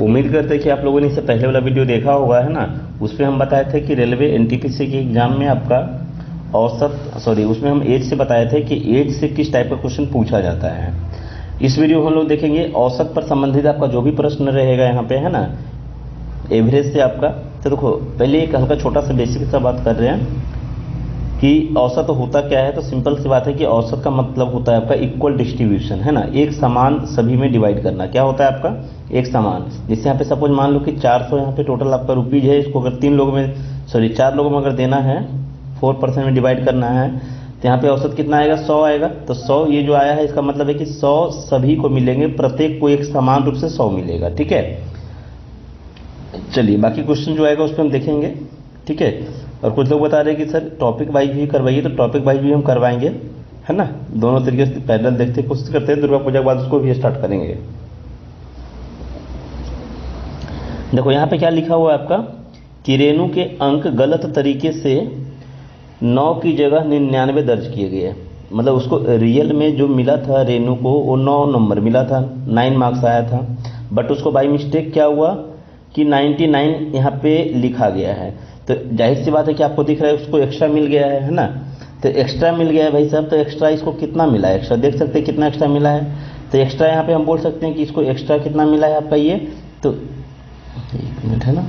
उम्मीद करते हैं कि आप लोगों ने इससे पहले वाला वीडियो देखा होगा, है ना। उसमें हम बताए थे कि रेलवे एनटीपीसी के एग्जाम में आपका उसमें हम एज से बताए थे कि एज से किस टाइप का क्वेश्चन पूछा जाता है। इस वीडियो में हम लोग देखेंगे औसत पर संबंधित आपका जो भी प्रश्न रहेगा यहाँ पे, है ना, एवरेज से आपका। तो देखो पहले एक हल्का छोटा सा बेसिक सा बात कर रहे हैं कि औसत होता क्या है। तो सिंपल सी बात है कि औसत का मतलब होता है आपका इक्वल डिस्ट्रीब्यूशन, है ना, एक समान सभी में डिवाइड करना। क्या होता है आपका एक समान। जैसे यहाँ पे सपोज मान लो कि 400 यहाँ पे टोटल आपका रुपीज है, इसको अगर 4 लोगों में अगर देना है, 4% में डिवाइड करना है, तो यहाँ पे औसत कितना आएगा, 100 आएगा। तो 100 ये जो आया है इसका मतलब है कि 100 सभी को मिलेंगे, प्रत्येक को एक समान रूप से 100 मिलेगा। ठीक है, चलिए बाकी क्वेश्चन जो आएगा उस पर हम देखेंगे। ठीक है, और कुछ लोग बता रहे हैं कि सर टॉपिक वाइज भी करवाइए, तो टॉपिक वाइज भी हम करवाएंगे, है ना। दोनों तरीके से पैरेलल देखते कोशिश करते हैं, दुर्गा पूजा के बाद उसको भी स्टार्ट करेंगे। देखो यहाँ पे क्या लिखा हुआ है आपका कि रेणु के अंक गलत तरीके से 9 की जगह 99 दर्ज किए गए। मतलब उसको रियल में जो मिला था रेणु को वो 9 नंबर मिला था, 9 मार्क्स आया था, बट उसको बाई मिस्टेक क्या हुआ कि 99 यहाँ पे लिखा गया है। तो जाहिर सी बात है कि आपको दिख रहा है उसको एक्स्ट्रा मिल गया है ना। तो एक्स्ट्रा मिल गया है भाई साहब, तो एक्स्ट्रा इसको कितना मिला है, एक्स्ट्रा देख सकते हैं कितना एक्स्ट्रा मिला है। तो एक्स्ट्रा यहाँ पे हम बोल सकते हैं कि इसको एक्स्ट्रा कितना मिला है आपका ये, तो 1 मिनट, है ना,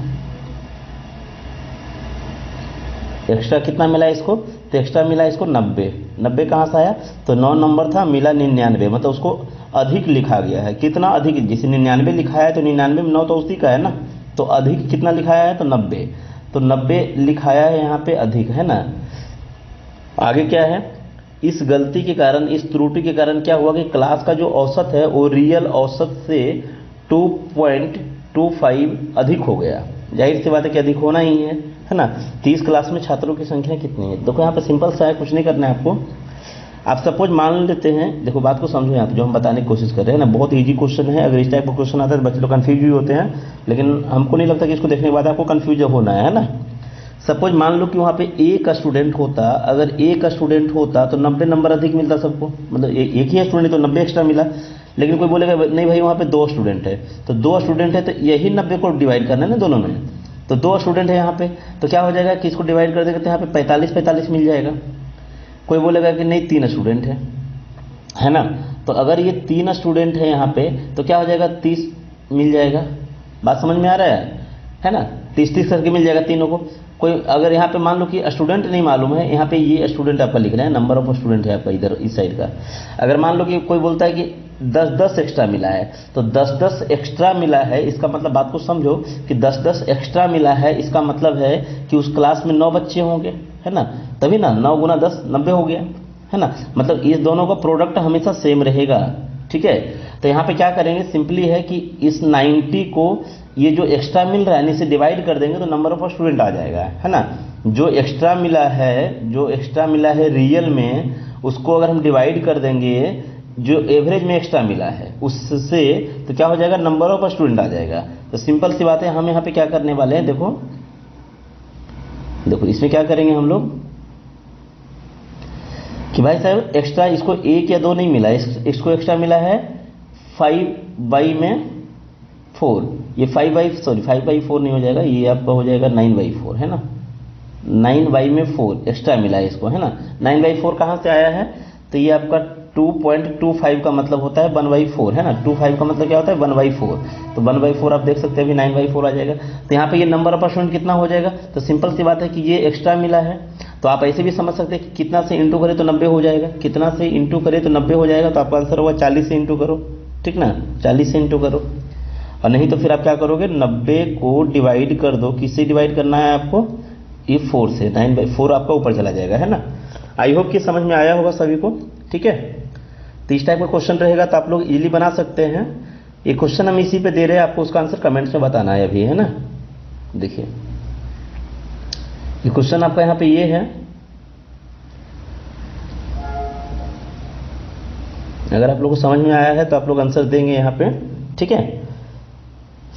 एक्स्ट्रा कितना मिला है इसको, तो एक्स्ट्रा मिला है इसको 90 कहाँ से आया, तो 9 नंबर था, मिला 99, मतलब उसको अधिक लिखा गया है। कितना अधिक, जैसे 99 लिखा है तो 99 में 9 तो उसी का है ना, तो अधिक कितना लिखाया है, तो 90, तो 90 लिखाया है यहाँ पे अधिक, है ना। आगे क्या है, इस गलती के कारण, इस त्रुटि के कारण क्या हुआ कि क्लास का जो औसत है वो रियल औसत से 2.25 अधिक हो गया। जाहिर सी बात है कि अधिक होना ही है ना। 30 क्लास में छात्रों की संख्या कितनी है। देखो यहाँ पे सिंपल सा है, कुछ नहीं करना है आपको। आप सपोज मान लेते हैं, देखो बात को समझो यहाँ पे जो हम बताने की कोशिश कर रहे हैं ना, बहुत इजी क्वेश्चन है। अगर इस टाइप का क्वेश्चन आता है तो बच्चे लोग कंफ्यूज भी होते हैं, लेकिन हमको नहीं लगता कि इसको देखने के बाद आपको कंफ्यूज होना है ना। सपोज मान लो कि वहाँ पे एक स्टूडेंट होता, अगर एक स्टूडेंट होता तो 90 नंबर अधिक मिलता सबको, मतलब एक ही स्टूडेंट तो 90 एक्स्ट्रा मिला। लेकिन कोई बोलेगा नहीं भाई वहाँ पे 2 स्टूडेंट है, तो 2 स्टूडेंट है तो यही 90 को डिवाइड करना है ना दोनों में। तो 2 स्टूडेंट है यहाँ पे, तो क्या हो जाएगा कि इसको डिवाइड कर देंगे तो यहाँ पे 45 मिल जाएगा। कोई बोलेगा कि नहीं 3 स्टूडेंट है ना, तो अगर ये 3 स्टूडेंट है यहाँ पे तो क्या हो जाएगा, 30 मिल जाएगा। बात समझ में आ रहा है ना, 30 करके मिल जाएगा तीनों को। कोई अगर यहाँ पे मान लो कि स्टूडेंट नहीं मालूम है, यहाँ पे ये स्टूडेंट आपका लिख रहे हैं, नंबर ऑफ स्टूडेंट है आपका इधर इस साइड का। अगर मान लो कि कोई बोलता है कि 10 एक्स्ट्रा मिला है, तो 10 एक्स्ट्रा मिला है, इसका मतलब बात को समझो कि 10 एक्स्ट्रा मिला है, इसका मतलब है कि उस क्लास में 9 बच्चे होंगे, है ना, तभी ना 9 गुना 10 90 हो गया, है ना। मतलब इस दोनों का प्रोडक्ट हमेशा सेम रहेगा। ठीक है, तो यहाँ पे क्या करेंगे, सिंपली है कि इस 90 को ये जो एक्स्ट्रा मिल रहा है इसे डिवाइड कर देंगे तो नंबर ऑफ स्टूडेंट आ जाएगा, है ना। जो एक्स्ट्रा मिला है रियल में, उसको अगर हम डिवाइड कर देंगे जो एवरेज में एक्स्ट्रा मिला है उससे, तो क्या हो जाएगा, नंबर ऑफ स्टूडेंट आ जाएगा। तो सिंपल सी बात है, हम यहाँ पे क्या करने वाले हैं, देखो इसमें क्या करेंगे हम लोग कि भाई साहब एक्स्ट्रा इसको 1 या 2 नहीं मिला, इसको एक्स्ट्रा मिला है 5/4। ये 5/4 नहीं हो जाएगा, ये आपका हो जाएगा 9/4, है ना। 9/4 एक्स्ट्रा मिला है इसको, है ना। 9/4 कहाँ से आया है, तो ये आपका 2.25 का मतलब होता है 1/4, है ना। 25 का मतलब क्या होता है 1/4, तो 1/4 आप देख सकते हैं अभी 9/4 आ जाएगा। तो यहाँ पे ये नंबर ऑफ स्टूडेंट कितना हो जाएगा, तो सिंपल सी बात है कि ये एक्स्ट्रा मिला है, तो आप ऐसे भी समझ सकते हैं कि कितना से इंटू करें तो 90 हो जाएगा, कितना से इंटू करें तो 90 हो जाएगा। तो आपका आंसर होगा 40 से इंटू करो, ठीक ना, 40 से इंटू करो। और नहीं तो फिर आप क्या करोगे, 90 को डिवाइड कर दो, किससे डिवाइड करना है आपको, ये 4 से, 9/4 आपका ऊपर चला जाएगा, है ना। आई होप कि समझ में आया होगा सभी को। ठीक है, तो इस टाइप का क्वेश्चन रहेगा तो आप लोग इजीली बना सकते हैं। ये क्वेश्चन हम इसी पे दे रहे हैं, आपको उसका आंसर कमेंट्स में बताना है अभी, है ना। देखिए ये क्वेश्चन आपका यहाँ पे ये है, अगर आप लोग को समझ में आया है तो आप लोग आंसर देंगे यहाँ पे। ठीक है,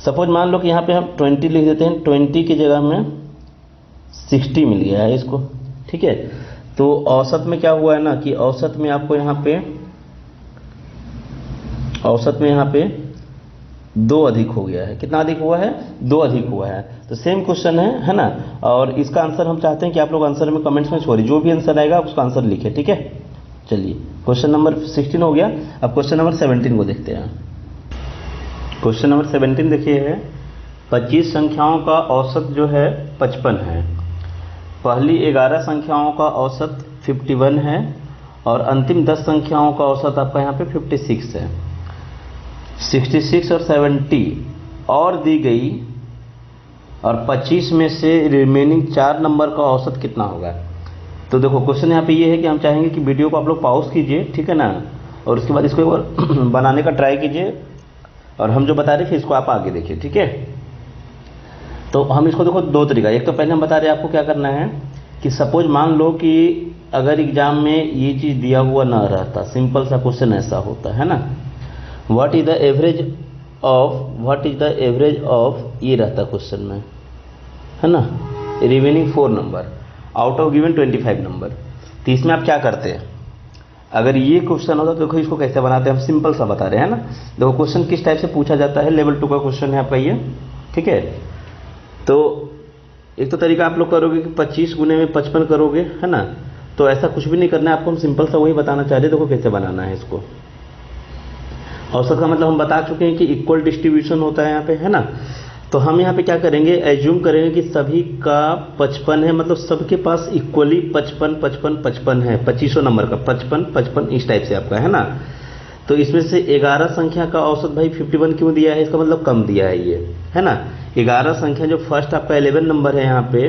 सपोज मान लो कि यहाँ पे हम 20 लिख देते हैं, 20 की जगह में 60 मिल गया है इसको। ठीक है, तो औसत में क्या हुआ है ना कि औसत में आपको यहाँ पे 2 अधिक हो गया है। कितना अधिक हुआ है? 2 अधिक हुआ है। तो सेम क्वेश्चन है ना। और इसका आंसर हम चाहते हैं कि आप लोग आंसर में कमेंट्स में छोड़िए, जो भी आंसर आएगा उसका आंसर लिखे, ठीक है। चलिए क्वेश्चन नंबर 16 हो गया। अब क्वेश्चन नंबर 17 को देखते हैं। क्वेश्चन नंबर 17 देखिए है, 25 संख्याओं का औसत जो है 55 है। पहली 11 संख्याओं का औसत 51 है और अंतिम 10 संख्याओं का औसत आपका यहाँ पे 56 है। 66 और 70 और दी गई और 25 में से रिमेनिंग 4 नंबर का औसत कितना होगा। तो देखो क्वेश्चन यहाँ पे ये है कि हम चाहेंगे कि वीडियो को आप लोग पॉज कीजिए, ठीक है ना, और उसके बाद इसको एक बार बनाने का ट्राई कीजिए और हम जो बता रहे फिर इसको आप आगे देखिए, ठीक है। तो हम इसको देखो 2 तरीका। एक तो पहले हम बता रहे हैं आपको क्या करना है कि सपोज मान लो कि अगर एग्जाम में ये चीज़ दिया हुआ ना रहता, सिंपल सा क्वेश्चन ऐसा होता है ना, what is the average of ये रहता क्वेश्चन में, है ना, remaining 4 number out of given 25 number. तो इसमें आप क्या करते हैं, अगर ये क्वेश्चन होता तो देखो इसको कैसे बनाते हैं, हम सिंपल सा बता रहे हैं ना। देखो क्वेश्चन किस टाइप से पूछा जाता है, लेवल 2 का क्वेश्चन है आपका ये, ठीक है। तो एक तो तरीका आप लोग करोगे कि 25 गुने में 55 करोगे, है ना। तो ऐसा कुछ भी नहीं करना है आपको, हम सिंपल सा वही बताना चाह रहे हैं। देखो कैसे बनाना है इसको। औसत का मतलब हम बता चुके हैं कि इक्वल डिस्ट्रीब्यूशन होता है यहाँ पे, है ना। तो हम यहाँ पे क्या करेंगे, एज्यूम करेंगे कि सभी का 55 है, मतलब सबके पास इक्वली 55 55 55 है, 2500 नंबर का 55 55 इस टाइप से आपका, है ना। तो इसमें से 11 संख्या का औसत भाई 51 क्यों दिया है, इसका मतलब कम दिया है ये, है ना। 11 संख्या जो फर्स्ट आपका 11 नंबर है यहाँ पे,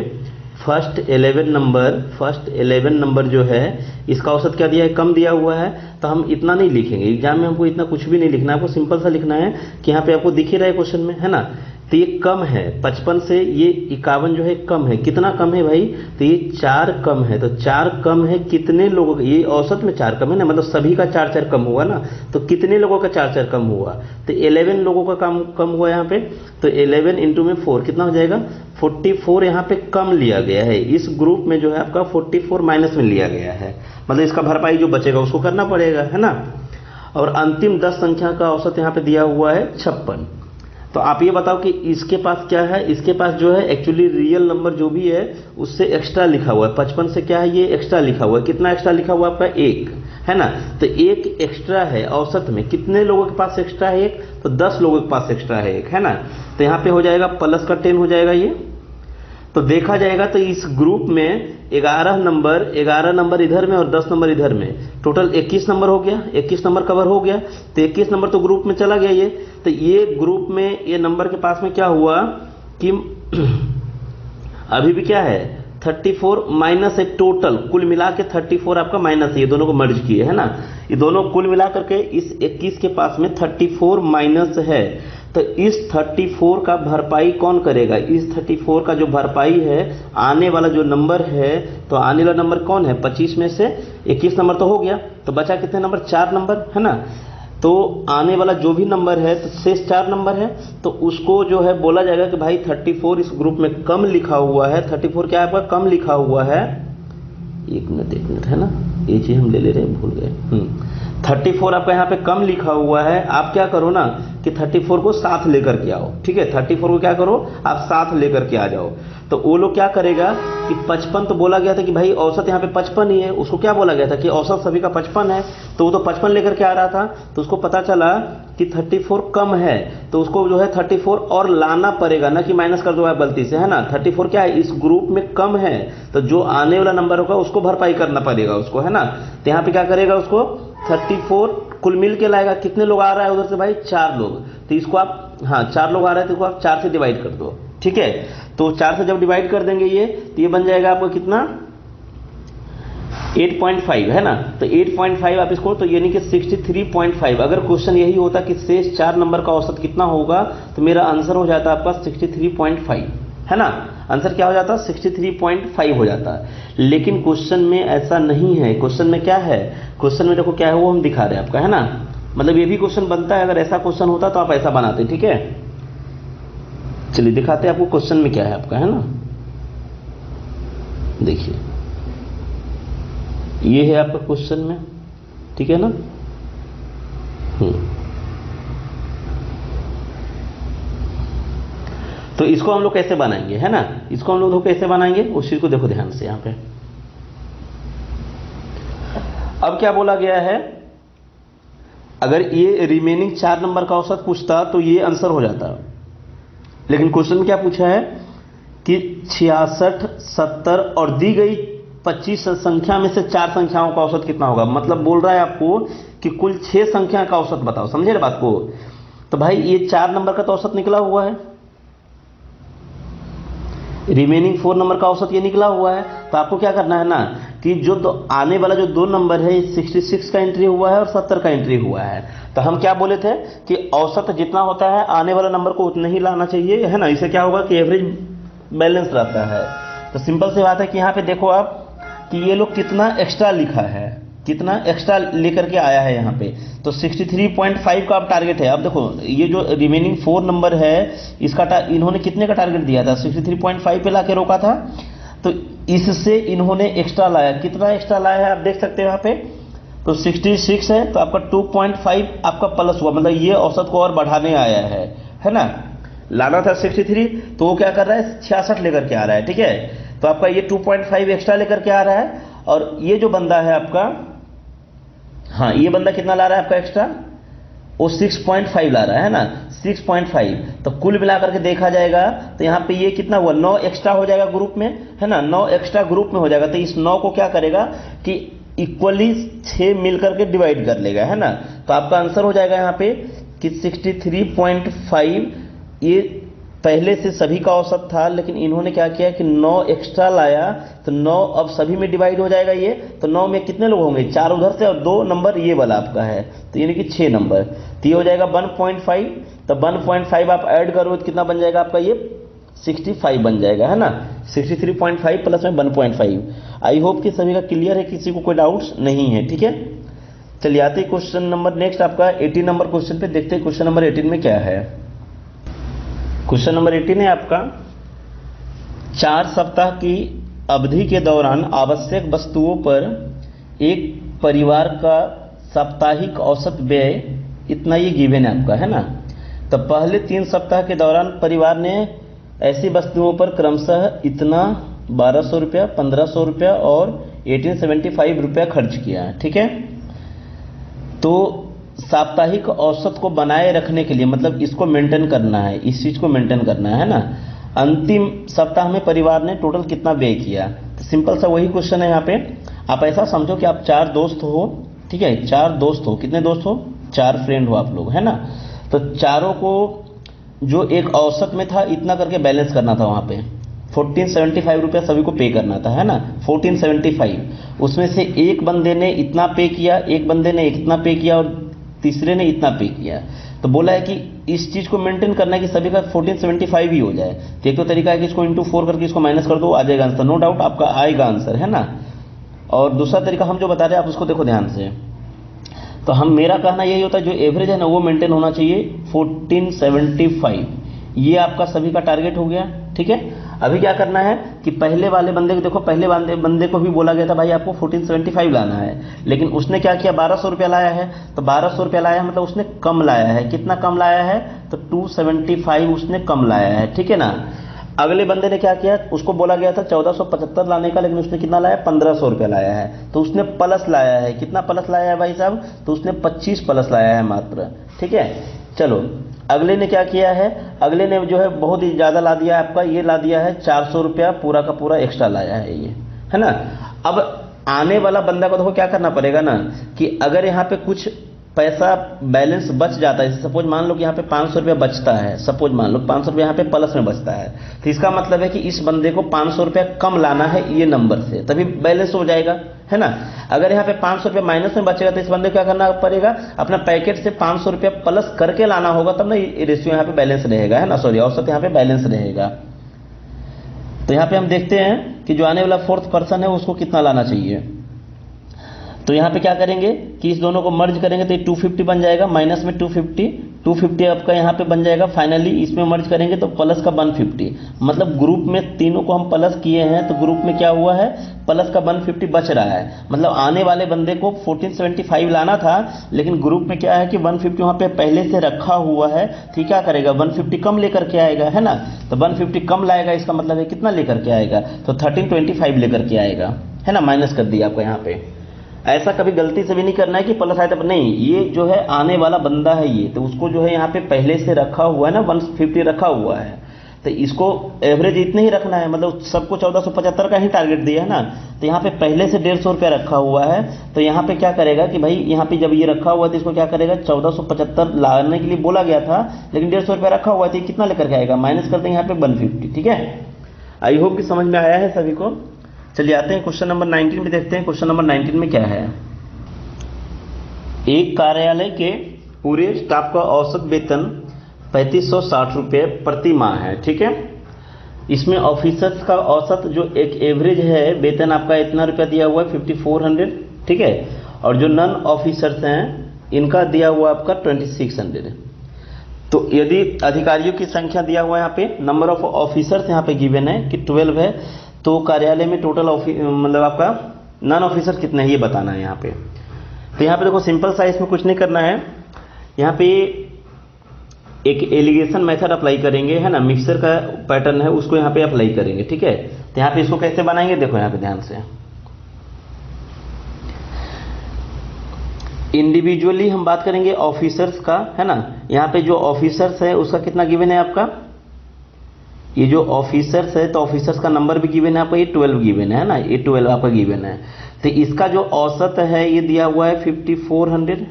फर्स्ट 11 नंबर जो है इसका औसत क्या दिया है, कम दिया हुआ है। तो हम इतना नहीं लिखेंगे, एग्जाम में हमको इतना कुछ भी नहीं लिखना है, आपको सिंपल सा लिखना है कि यहाँ पे आपको दिख ही रहा है क्वेश्चन में, है ना। तो ये कम है 55 से, ये 51 जो है कम है। कितना कम है भाई, तो ये 4 कम है। तो 4 कम है कितने लोगों का, ये औसत में 4 कम है ना, मतलब सभी का 4 कम हुआ ना। तो कितने लोगों का 4 कम हुआ, तो 11 लोगों का कम हुआ यहाँ पे। तो 11 इंटू में 4 कितना हो जाएगा, 44 यहाँ पे कम लिया गया है। इस ग्रुप में जो है आपका 44 माइनस में लिया गया है, मतलब इसका भरपाई जो बचेगा उसको करना पड़ेगा, है ना। और अंतिम 10 संख्या का औसत यहाँ पे दिया हुआ है 56। तो आप ये बताओ कि इसके पास क्या है, इसके पास जो है एक्चुअली रियल नंबर जो भी है उससे एक्स्ट्रा लिखा हुआ है। 55 से क्या है, ये एक्स्ट्रा लिखा हुआ है। कितना एक्स्ट्रा लिखा हुआ है आपका, 1, है ना। तो 1 एक्स्ट्रा है औसत में। कितने लोगों के पास एक्स्ट्रा है 1, तो 10 लोगों के पास एक्स्ट्रा है 1, है ना। तो यहाँ पे हो जाएगा प्लस का 10 हो जाएगा ये। तो देखा जाएगा तो इस ग्रुप में 11 नंबर इधर में और 10 नंबर इधर में, टोटल 21 नंबर हो गया। 21 नंबर कवर हो गया, तो 21 नंबर तो ग्रुप में चला गया ये। तो ये ग्रुप में ये नंबर के पास में क्या हुआ कि अभी भी क्या है 34 माइनस है, टोटल कुल मिला के 34 आपका माइनस है। ये दोनों को मर्ज किए, है ना। ये दोनों कुल मिला करके इस 21 के पास में 34 माइनस है। तो इस 34 का भरपाई कौन करेगा, इस 34 का जो भरपाई है आने वाला जो नंबर है, तो आने वाला नंबर कौन है, 25 में से 21 नंबर तो हो गया, तो बचा कितने नंबर, 4 नंबर, है ना। तो आने वाला जो भी नंबर है तो शेष 4 नंबर है, तो उसको जो है बोला जाएगा कि भाई 34 इस ग्रुप में कम लिखा हुआ है। 34 क्या है आपका, कम लिखा हुआ है। एक मिनट, है ना, ये चीज हम ले ले रहे हैं, भूल गए। 34 आपका यहाँ पे कम लिखा हुआ है। आप क्या करो ना कि 34 को साथ लेकर के आओ, ठीक है। 34 को क्या करो, आप साथ लेकर के आ जाओ। तो वो लोग क्या करेगा कि 55 तो बोला गया था कि भाई औसत यहाँ पे 55 ही है, उसको क्या बोला गया था कि औसत सभी का 55 है। तो वो तो 55 लेकर के आ रहा था, तो उसको पता चला कि 34 कम है, तो उसको जो है 34 और लाना पड़ेगा, ना कि माइनस कर दो आप गलती से, है ना। 34 क्या है, इस ग्रुप में कम है, तो जो आने वाला नंबर होगा उसको भरपाई करना पड़ेगा उसको, है ना। तो यहाँ पे क्या करेगा, उसको 34 कुल मिल के लाएगा। कितने लोग आ रहा है उधर से भाई, 4 लोग। तो इसको आप, हाँ 4 लोग आ रहे हैं तो इसको आप 4 से डिवाइड कर दो, ठीक है। तो 4 से जब डिवाइड कर देंगे ये, तो ये बन जाएगा आपको कितना, 8.5, है ना। तो 8.5 आप इसको, तो यानी कि 63.5। अगर क्वेश्चन यही होता कि शेष 4 नंबर का औसत कितना होगा, तो मेरा आंसर हो जाता आपका 63.5, है ना। आंसर क्या हो जाता, 63.5 हो जाता। लेकिन क्वेश्चन में ऐसा नहीं है। क्वेश्चन में क्या है, क्वेश्चन में देखो क्या है वो हम दिखा रहे हैं आपका, है ना। मतलब ये भी क्वेश्चन बनता है, अगर ऐसा क्वेश्चन होता तो आप ऐसा बनाते, ठीक है। चलिए दिखाते हैं आपको क्वेश्चन में क्या है आपका, है ना। देखिए ये है आपका क्वेश्चन में, ठीक है ना। तो इसको हम लोग कैसे बनाएंगे, है ना, इसको हम लोग कैसे बनाएंगे उस चीज को देखो ध्यान से यहां पे। अब क्या बोला गया है, अगर ये रिमेनिंग 4 नंबर का औसत पूछता तो ये आंसर हो जाता, लेकिन क्वेश्चन क्या पूछा है कि 66, 70 और दी गई 25 संख्या में से 4 संख्याओं का औसत कितना होगा। मतलब बोल रहा है आपको कि कुल 6 संख्या का औसत बताओ, समझे ना बात को। तो भाई ये 4 नंबर का तो औसत निकला हुआ है, रिमेनिंग 4 नंबर का औसत ये निकला हुआ है। तो आपको क्या करना है ना कि जो आने वाला जो 2 नंबर है 66 का एंट्री हुआ है और 70 का एंट्री हुआ है। तो हम क्या बोले थे कि औसत जितना होता है आने वाला नंबर को उतना ही लाना चाहिए, है ना। इससे क्या होगा कि एवरेज बैलेंस रहता है। तो सिंपल सी बात है कि यहाँ पे देखो आप कि ये लोग कितना एक्स्ट्रा लिखा है, कितना एक्स्ट्रा लेकर के आया है यहाँ पे। तो 63.5 का अब टारगेट है। अब देखो ये जो रिमेनिंग 4 नंबर है इसका इन्होंने कितने का टारगेट दिया था, 63.5 पे लाके रोका था। तो इससे इन्होंने एक्स्ट्रा लाया, कितना एक्स्ट्रा लाया है आप देख सकते हैं यहाँ पे। तो 66 है तो आपका 2.5 आपका प्लस हुआ, मतलब ये औसत को और बढ़ाने आया है ना। लाना था 63 तो वो क्या कर रहा है 66 लेकर के आ रहा है, ठीक है। तो आपका ये 2.5 एक्स्ट्रा लेकर के आ रहा है। और ये जो बंदा है आपका, हाँ ये बंदा कितना ला रहा है आपका एक्स्ट्रा, वो 6.5 ला रहा है ना, 6.5। तो कुल मिलाकर के देखा जाएगा तो यहाँ पे ये कितना हुआ, 9 एक्स्ट्रा हो जाएगा ग्रुप में, है ना, 9 एक्स्ट्रा ग्रुप में हो जाएगा। तो इस 9 को क्या करेगा कि इक्वली 6 मिलकर के डिवाइड कर लेगा, है ना। तो आपका आंसर हो जाएगा यहाँ पे कि 63.5। ये पहले से सभी का औसत था, लेकिन इन्होंने क्या किया कि 9 एक्स्ट्रा लाया। तो 9 अब सभी में डिवाइड हो जाएगा ये। तो 9 में कितने लोग होंगे, 4 उधर से और 2 नंबर ये वाला आपका है, तो यानी कि 6 नंबर। तो ये हो जाएगा 1.5। तो 1.5 आप ऐड करो तो कितना बन जाएगा आपका, ये 65 बन जाएगा, है ना। 63.5 प्लस में 1.5। आई होप कि सभी का क्लियर है, किसी को कोई डाउट्स नहीं है, ठीक है। चलिए आते क्वेश्चन नंबर नेक्स्ट आपका 18 नंबर क्वेश्चन पे। देखते हैं क्वेश्चन नंबर 18 में क्या है। क्वेश्चन नंबर 18 है आपका, 4 सप्ताह की अवधि के दौरान आवश्यक वस्तुओं पर एक परिवार का साप्ताहिक औसत व्यय इतना ये गिवन है आपका, है ना। तो पहले 3 सप्ताह के दौरान परिवार ने ऐसी वस्तुओं पर क्रमशः इतना 1200 रुपया, 1500 रुपया और 1875 रुपया खर्च किया, ठीक है। तो साप्ताहिक औसत को बनाए रखने के लिए, मतलब इसको मेंटेन करना है, इस चीज को मेंटेन करना है ना। अंतिम सप्ताह में परिवार ने टोटल कितना व्यय किया। तो सिंपल सा वही क्वेश्चन है यहाँ पे। आप ऐसा समझो कि आप 4 दोस्त हो, ठीक है, 4 दोस्त हो, कितने दोस्त हो, 4 फ्रेंड हो आप लोग, है ना। तो चारों को जो एक औसत में था इतना करके बैलेंस करना था, वहां पे 1475 रुपया सभी को पे करना था, है ना, 1475। उसमें से एक बंदे ने इतना पे किया, एक बंदे ने इतना पे किया और तीसरे ने इतना पे किया। तो बोला है कि इस चीज को मेंटेन करना है कि सभी का 1475 ही हो जाए। तो एक तो तरीका है कि इसको इंटू 4 करके इसको माइनस कर दो, आ जाएगा आंसर, नो डाउट आपका आएगा आंसर, है ना। और दूसरा तरीका हम जो बता रहे हैं आप उसको देखो ध्यान से। तो हम मेरा कहना यही होता है जो एवरेज है ना वो मेंटेन होना चाहिए 1475। ये आपका सभी का टारगेट हो गया, ठीक है। अभी क्या करना है कि पहले वाले बंदे को देखो, पहले बंदे को भी बोला गया था भाई आपको 1475 लाना है, लेकिन उसने क्या किया 1200 रुपया लाया है। तो 1200 रुपया लाया मतलब उसने कम लाया है, कितना कम लाया है, तो 275 उसने कम लाया है, ठीक है ना। अगले बंदे ने क्या किया, उसको बोला गया था 1475 लाने का, लेकिन उसने कितना लाया 1500 रुपया लाया है। तो उसने प्लस लाया है, कितना प्लस लाया है भाई साहब, तो उसने 25 प्लस लाया है मात्र, ठीक है। चलो अगले ने क्या किया है, अगले ने जो है बहुत ही ज्यादा ला दिया है आपका, ये ला दिया है 400 रुपया पूरा का पूरा एक्स्ट्रा लाया है ये, है ना। अब आने वाला बंदा को देखो क्या करना पड़ेगा ना कि अगर यहाँ पे कुछ पैसा बैलेंस बच जाता है, सपोज मान लो कि यहाँ पे 500 रुपया बचता है, सपोज मान लो 500 रुपया यहाँ पे प्लस में बचता है, तो इसका मतलब है कि इस बंदे को 500 रुपया कम लाना है ये नंबर से, तभी बैलेंस हो जाएगा, है ना। अगर यहाँ पे 500 रुपया माइनस में बचेगा तो इस बंदे को क्या करना पड़ेगा, अपना पैकेट से 500 रुपया प्लस करके लाना होगा, तब ना रेशियो यहाँ पे बैलेंस रहेगा, है ना, सॉरी औसत यहाँ पे बैलेंस रहेगा। तो यहाँ पे हम देखते हैं कि जो आने वाला 4th पर्सन है उसको कितना लाना चाहिए। तो यहाँ पे क्या करेंगे कि इस दोनों को मर्ज करेंगे तो ये 250 बन जाएगा, माइनस में 250 आपका यहाँ पे बन जाएगा। फाइनली इसमें मर्ज करेंगे तो प्लस का 150, मतलब ग्रुप में तीनों को हम प्लस किए हैं तो ग्रुप में क्या हुआ है, प्लस का 150 बच रहा है। मतलब आने वाले बंदे को 1475 लाना था, लेकिन ग्रुप में क्या है कि 150 वहाँ पे पहले से रखा हुआ है, तो क्या करेगा 150 कम लेकर के आएगा, है ना। तो 150 कम लाएगा, इसका मतलब है कितना लेकर के आएगा, तो 1325 लेकर के आएगा, है ना। माइनस कर दिया आपका यहाँ पे। ऐसा कभी गलती से भी नहीं करना है कि प्लस आए तो नहीं, ये जो है आने वाला बंदा है ये, तो उसको जो है यहाँ पे पहले से रखा हुआ है ना, 150 रखा हुआ है, तो इसको एवरेज इतने ही रखना है, मतलब सबको 1475 का ही टारगेट दिया है ना। तो यहाँ पे पहले से 150 रुपया रखा हुआ है, तो यहाँ पे क्या करेगा कि भाई यहाँ पे जब ये रखा हुआ है तो इसको क्या करेगा 1475 लाने के लिए बोला गया था, लेकिन 150 रुपया रखा हुआ है तो कितना लेकर के आएगा, माइनस करते हैं यहाँ पे 150। ठीक है, आई होप कि समझ में आया है सभी को। चलिए आते हैं क्वेश्चन नंबर 19 में, देखते हैं क्वेश्चन नंबर 19 में क्या है। एक कार्यालय के पूरे स्टाफ का औसत वेतन 3560 रुपये प्रति माह है। ठीक है, इसमें ऑफिसर्स का औसत जो एक एवरेज है वेतन आपका इतना रुपया दिया हुआ है 5400। ठीक है, और जो नॉन ऑफिसर्स हैं इनका दिया हुआ आपका 2600। तो यदि अधिकारियों की संख्या दिया हुआ है यहाँ पे, नंबर ऑफ ऑफिसर्स यहाँ पे गिवन है कि 12 है, तो कार्यालय में टोटल मतलब आपका नॉन ऑफिसर कितने हैं ये बताना है यहाँ पे। तो यहाँ पे देखो सिंपल सा, इसमें कुछ नहीं करना है, यहाँ पे एक एलिगेशन मेथड अप्लाई करेंगे, है ना। मिक्सर का पैटर्न है उसको यहाँ पे अप्लाई करेंगे। ठीक है, तो यहाँ पे इसको कैसे बनाएंगे देखो यहाँ पे ध्यान से। इंडिविजुअली हम बात करेंगे ऑफिसर्स का, है ना। यहाँ पे जो ऑफिसर्स है उसका कितना गिवन है आपका, ये जो ऑफिसर्स है तो ऑफिसर्स का नंबर भी गिवन है आपका, ये 12 गिवन है ना, ये 12 आपका गिवन है। तो इसका जो औसत है ये दिया हुआ है 5400।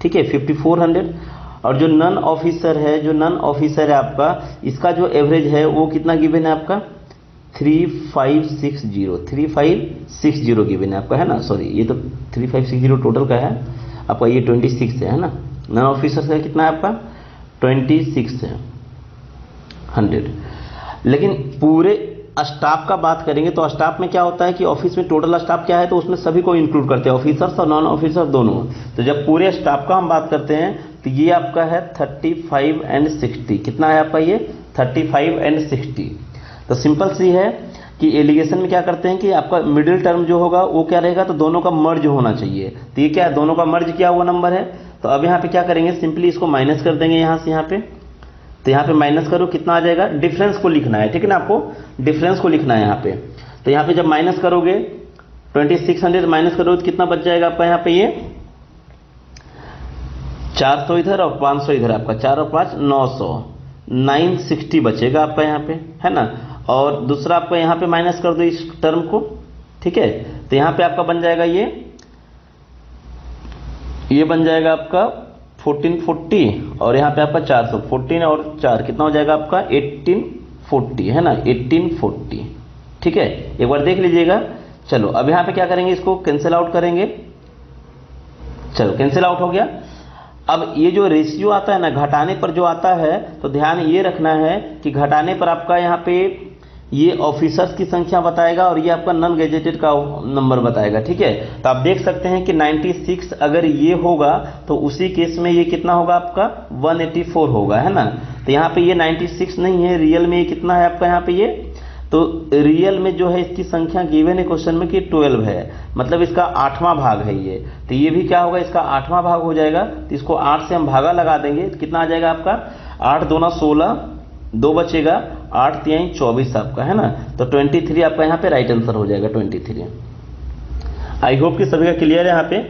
ठीक है, 5400। और जो नॉन ऑफिसर है, जो नॉन ऑफिसर है आपका, इसका जो एवरेज है वो कितना गिवन है आपका 3560 गिवन है आपका, है ना। सॉरी, ये तो 3560 टोटल का है आपका, ये 26 है ना। नॉन ऑफिसर का कितना है आपका 2600। लेकिन पूरे स्टाफ का बात करेंगे तो स्टाफ में क्या होता है कि ऑफिस में टोटल स्टाफ क्या है तो उसमें सभी को इंक्लूड करते हैं, ऑफिसर्स और नॉन ऑफिसर दोनों। तो जब पूरे स्टाफ का हम बात करते हैं तो ये आपका है 35 and 60। कितना है आपका ये 35 and 60। तो सिंपल सी है कि एलिगेशन में क्या करते हैं कि आपका मिडिल टर्म जो होगा वो क्या रहेगा, तो दोनों का मर्ज होना चाहिए। तो ये क्या है, दोनों का मर्ज किया हुआ नंबर है। तो अब यहाँ पे क्या करेंगे, सिंपली इसको माइनस कर देंगे यहाँ से यहाँ पे। तो यहाँ पे माइनस करो, कितना आ जाएगा, डिफरेंस को लिखना है। ठीक है ना, आपको डिफरेंस को लिखना है यहाँ पे। तो यहाँ पे जब माइनस करोगे 2600 माइनस करोगे तो कितना बच जाएगा आपका यहाँ पे, ये 400 इधर और 500 इधर, आपका 4 और 5 900, 960 बचेगा आपका यहाँ पे, है ना। और दूसरा आपका यहाँ पे माइनस कर दो इस टर्म को। ठीक है, तो यहाँ पे आपका बन जाएगा ये बन जाएगा आपका 1440 और यहाँ पे आपका 400, 14 और 4 कितना हो जाएगा आपका 1840, है ना, 1840। ठीक है, एक बार देख लीजिएगा। चलो अब यहाँ पे क्या करेंगे, इसको कैंसिल आउट करेंगे। चलो कैंसिल आउट हो गया। अब ये जो रेशियो आता है ना, घटाने पर जो आता है, तो ध्यान ये रखना है कि घटाने पर आपका यहाँ पे ये ऑफिसर्स की संख्या बताएगा और ये आपका नॉन गैजेटेड का नंबर बताएगा। ठीक है, तो आप देख सकते हैं कि 96 अगर ये होगा तो उसी केस में ये कितना होगा आपका 184 होगा, है ना। तो यहाँ पे ये 96 नहीं है, रियल में ये कितना है आपका यहाँ पे ये, तो रियल में जो है इसकी संख्या गिवन है क्वेश्चन में कि 12 है, मतलब इसका 8वां भाग है ये। तो ये भी क्या होगा, इसका 8वां भाग हो जाएगा। तो इसको 8 से हम भागा लगा देंगे तो कितना आ जाएगा आपका 8 दूना 16, 2 बचेगा, 8 3 24 आपका, है ना। तो 23 आपका यहाँ पे राइट आंसर हो जाएगा 23। आई होप कि सभी का क्लियर है यहाँ पे।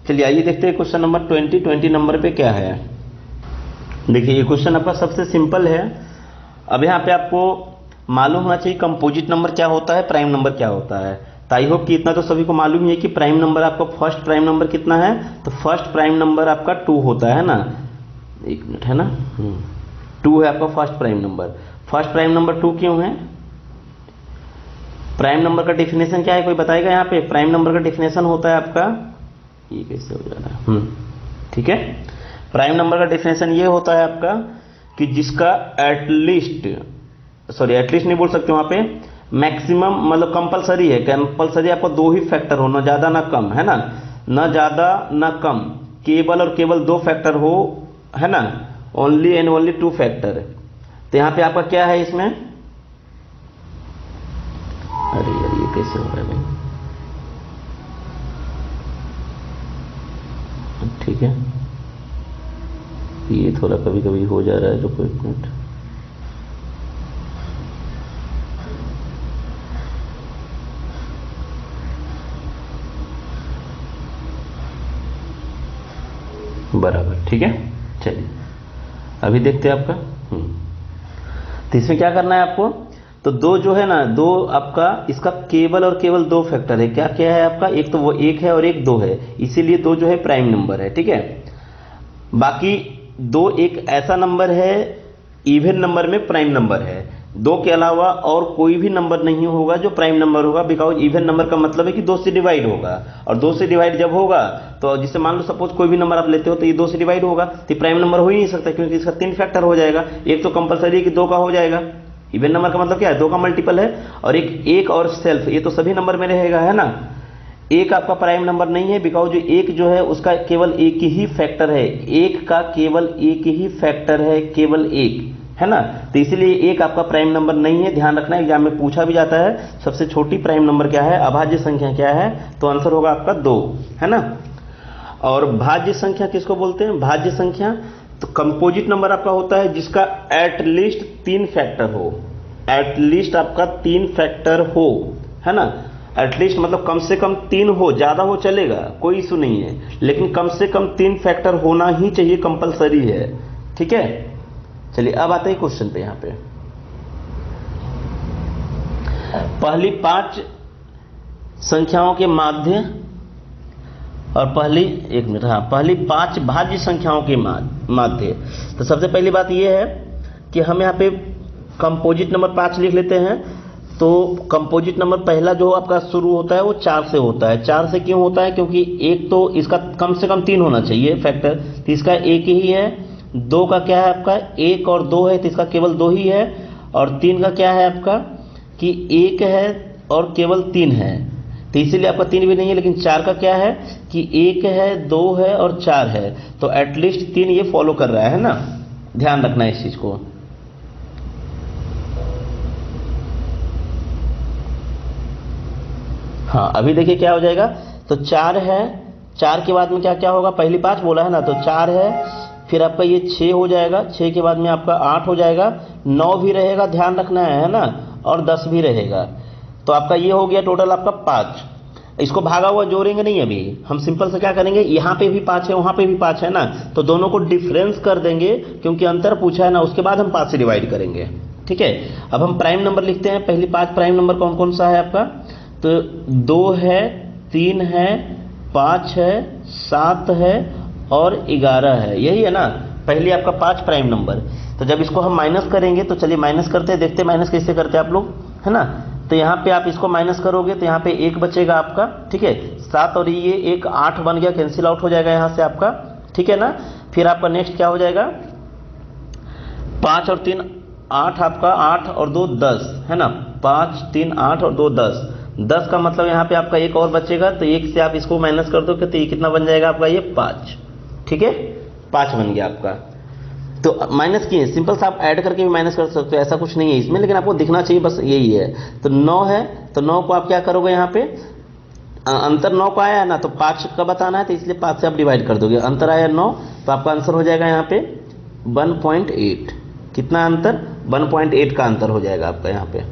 चलिए आइए देखते हैं क्वेश्चन नंबर 20 नंबर पे क्या है। देखिए ये क्वेश्चन आपका सबसे सिंपल है। अब यहाँ पे आपको मालूम होना चाहिए कंपोजिट नंबर क्या होता है, प्राइम नंबर क्या होता है। तो आई होप कि इतना तो सभी को मालूम ही है कि प्राइम नंबर आपका फर्स्ट प्राइम नंबर कितना है, तो फर्स्ट प्राइम नंबर आपका 2 होता है ना। एक मिनट, है ना, 2 है आपका first prime number. First prime number 2 क्यों है, प्राइम नंबर का डेफिनेशन क्या है, कोई बताएगा यहाँ पे। प्राइम नंबर का डेफिनेशन होता है आपका, ये कैसे हो जा रहा है, ठीक है। प्राइम नंबर का डेफिनेशन ये होता है आपका कि जिसका एटलीस्ट नहीं बोल सकते वहां पे, मैक्सिमम मतलब कंपलसरी है, कंपलसरी आपको दो ही फैक्टर हो, ना ज़्यादा ना कम, है ना, ना ज़्यादा ना कम, केवल और केवल दो फैक्टर हो, है ना, only and only two factor. तो यहाँ पे आपका क्या है इसमें, अरे यार ये कैसे हो रहा है भाई, ठीक है, ये थोड़ा कभी कभी हो जा रहा है, जो कोई मिनट, बराबर, ठीक है। चलिए अभी देखते हैं आपका। तो इसमें क्या करना है आपको, तो दो जो है ना, दो आपका इसका केवल और केवल दो फैक्टर है, क्या क्या है आपका, एक तो वो एक है और एक दो है, इसीलिए दो जो है प्राइम नंबर है, ठीक है। बाकी दो एक ऐसा नंबर है इवन नंबर में प्राइम नंबर है, दो के अलावा और कोई भी नंबर नहीं होगा जो प्राइम नंबर होगा, बिकॉज इवन नंबर का मतलब है कि दो से डिवाइड होगा, और दो से डिवाइड जब होगा तो जिससे मान लो सपोज कोई भी नंबर आप लेते हो तो ये दो से डिवाइड होगा, तो प्राइम नंबर हो ही नहीं सकता, क्योंकि इसका तीन फैक्टर हो जाएगा, एक तो कंपलसरी कि दो का हो जाएगा, इवन नंबर का मतलब क्या है, दो का मल्टीपल है, और एक और सेल्फ, ये तो सभी नंबर में रहेगा, है ना। एक आपका प्राइम नंबर नहीं है, बिकॉज जो एक जो है उसका केवल एक ही फैक्टर है, एक का केवल एक ही फैक्टर है, केवल एक, है ना, तो इसलिए एक आपका प्राइम नंबर नहीं है, ध्यान रखना, एग्जाम में पूछा भी जाता है सबसे छोटी प्राइम नंबर क्या है, अभाज्य संख्या क्या है, तो आंसर होगा आपका दो, है ना। और भाज्य संख्या किसको बोलते हैं, भाज्य संख्या, तो कंपोजिट नंबर आपका होता है जिसका एटलीस्ट तीन फैक्टर हो, एटलीस्ट आपका तीन फैक्टर हो, है ना, एटलीस्ट मतलब कम से कम तीन हो, ज्यादा हो चलेगा कोई इशू नहीं है, लेकिन कम से कम तीन फैक्टर होना ही चाहिए, कंपलसरी है, ठीक है। चलिए अब आते हैं क्वेश्चन पे। यहां पे पहली पांच संख्याओं के माध्य और पहली, एक मिनट, हाँ, पहली पांच भाज्य संख्याओं के माध्य। तो सबसे पहली बात यह है कि हम यहाँ पे कंपोजिट नंबर 5 लिख लेते हैं। तो कंपोजिट नंबर पहला जो आपका शुरू होता है वो 4 से होता है। 4 से क्यों होता है, क्योंकि एक तो इसका कम से कम 3 होना चाहिए फैक्टर, तो इसका एक ही है। 2 का क्या है आपका, 1 और 2 है तो इसका केवल 2 ही है। और 3 का क्या है आपका कि 1 है और केवल 3 है, तो इसीलिए आपका 3 भी नहीं है। लेकिन 4 का क्या है कि 1 है, 2 है और 4 है, तो एटलीस्ट 3 ये फॉलो कर रहा है ना, ध्यान रखना इस चीज को। हाँ, अभी देखिए क्या हो जाएगा, तो 4 है, 4 के बाद में क्या क्या होगा, पहली 5 बोला है ना, तो 4 है, फिर आपका ये 6 हो जाएगा, 6 के बाद में आपका 8 हो जाएगा, 9 भी रहेगा, ध्यान रखना है ना, और 10 भी रहेगा। तो आपका ये हो गया टोटल आपका 5। इसको भागा हुआ जोड़ेंगे नहीं, अभी हम सिंपल से क्या करेंगे, यहाँ पे भी 5 है, वहां पे भी 5 है ना, तो दोनों को डिफरेंस कर देंगे, क्योंकि अंतर पूछा है ना, उसके बाद हम 5 से डिवाइड करेंगे, ठीक है। अब हम प्राइम नंबर लिखते हैं। पहली 5 प्राइम नंबर कौन कौन सा है आपका, तो 2 है, 3 है, 5 है, 7 है और 11 है, यही है ना पहले आपका 5 प्राइम नंबर। तो जब इसको हम माइनस करेंगे, तो चलिए माइनस करते हैं, देखते हैं माइनस कैसे करते हैं आप लोग, है ना। तो यहाँ पे आप इसको माइनस करोगे तो यहाँ पे 1 बचेगा आपका, ठीक है। 7 और ये 1 8 बन गया, कैंसिल आउट हो जाएगा यहाँ से आपका, ठीक है ना। फिर आपका नेक्स्ट क्या हो जाएगा, 5 और 3 8, आपका 8 और 2 10, है ना, 5 3 8 और 2 10। 10 का मतलब यहाँ पे आपका 1 और बचेगा, तो 1 से आप इसको माइनस कर दो तो ये कितना बन जाएगा आपका, ये 5, ठीक है, 5 बन गया आपका। तो माइनस किए, सिंपल सा आप ऐड करके भी माइनस कर सकते हो, ऐसा कुछ नहीं है इसमें, लेकिन आपको दिखना चाहिए, बस यही है। तो 9 है, तो 9 को आप क्या करोगे, यहाँ पे अंतर 9 का आया है ना, तो 5 का बताना है, तो इसलिए 5 से आप डिवाइड कर दोगे, अंतर आया 9, तो आपका आंसर हो जाएगा यहाँ पे 1.8। कितना अंतर, 1.8 का अंतर हो जाएगा आपका यहाँ पे।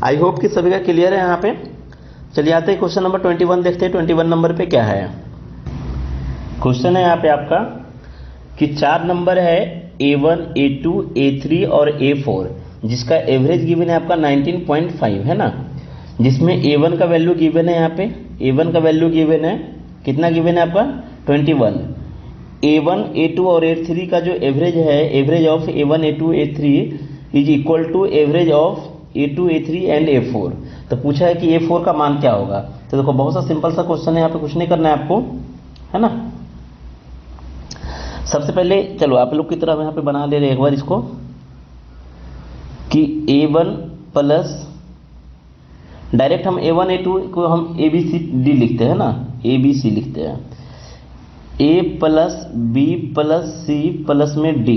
आई होप कि सभी का क्लियर है यहाँ पे। चलिए आते हैं क्वेश्चन नंबर 21 देखते हैं। 21 नंबर पे क्या है, क्वेश्चन है यहाँ पे आपका कि 4 नंबर है A1 A2 A3 और A4, जिसका एवरेज गिवन है आपका 19.5, है ना। जिसमें A1 का वैल्यू गिवन है, यहाँ पे A1 का वैल्यू गिवन है, कितना गिवन है आपका 21। A1 A2 और A3 का जो एवरेज है, average of A1 A2 A3 is equal to average of A2 A3 and A4। तो पूछा है कि A4 का मान क्या होगा। तो देखो बहुत सा सिंपल सा क्वेश्चन है, यहाँ पे कुछ नहीं करना है आपको, है ना। सबसे पहले चलो आप लोग की तरह यहाँ पे बना ले रहे एक बार इसको कि A1 प्लस डायरेक्ट हम A1 A2 को हम ABCD लिखते हैं ना, ABC लिखते हैं, A plus B plus C plus में D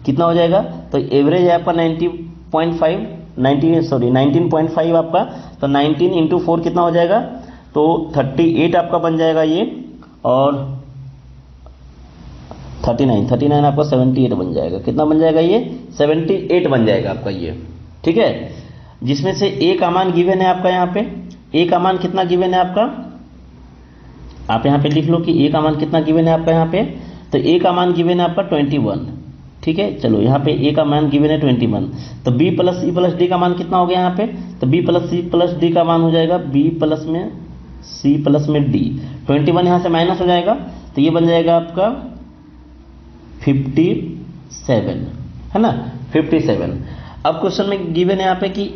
कितना हो जाएगा, तो एवरेज है आपका 19.5 आपका, तो 19 इंटू 4 कितना हो जाएगा, तो 38 आपका बन जाएगा ये, और 39 आपका 78 बन जाएगा, कितना बन जाएगा ये, 78 बन जाएगा आपका ये, ठीक है। जिसमें से A का मान गिवन है आपका, यहाँ पे A का मान कितना गिवन है आपका, आप यहाँ पे लिख लो कि A का मान कितना गिवन है आपका यहाँ पे, तो A का मान गिवन है आपका 21, ठीक है। चलो यहाँ पे A का मान गिवन है 21, तो B plus C plus D का मान कितना हो गया यहाँ पे, तो B plus C plus D का मान हो जाएगा B प्लस में C प्लस में D, 21 यहाँ से माइनस हो जाएगा, तो ये बन जाएगा आपका 57, है ना, 57। अब क्वेश्चन में गिवन है यहाँ पे कि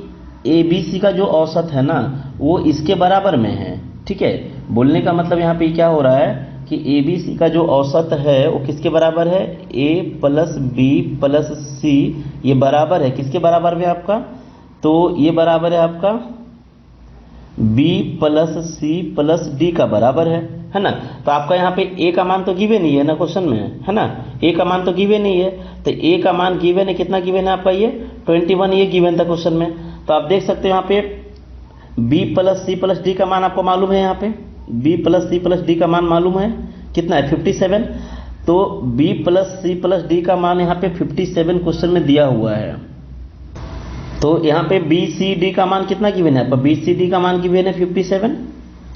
ABC का जो औसत है ना वो इसके बराबर में है, ठीक है। बोलने का मतलब यहाँ पे क्या हो रहा है कि ABC का जो औसत है वो किसके बराबर है, A plus B plus C, ये बराबर है, किसके बराबर में आपका, तो ये बराबर है आपका B plus C plus D का बराबर है ना। तो आपका यहाँ पे A का मान तो गिवन नहीं है ना क्वेश्चन में, है ना, A का मान तो गिवन नहीं है, तो A का मान गिवन है, कितना गिवन है आपका ये 21, ये गिवन था क्वेश्चन में। तो आप देख सकते हो यहाँ पे B plus C plus D का मान आपको मालूम है, यहाँ पे B plus C plus D का मान मालूम है, कितना है 57, तो B plus C plus D का मान यहाँ पे 57 क्वेश्चन में दिया हुआ है। तो यहाँ पे BCD का मान कितना गिवन है आपका, BCD का मान गिवन है 57,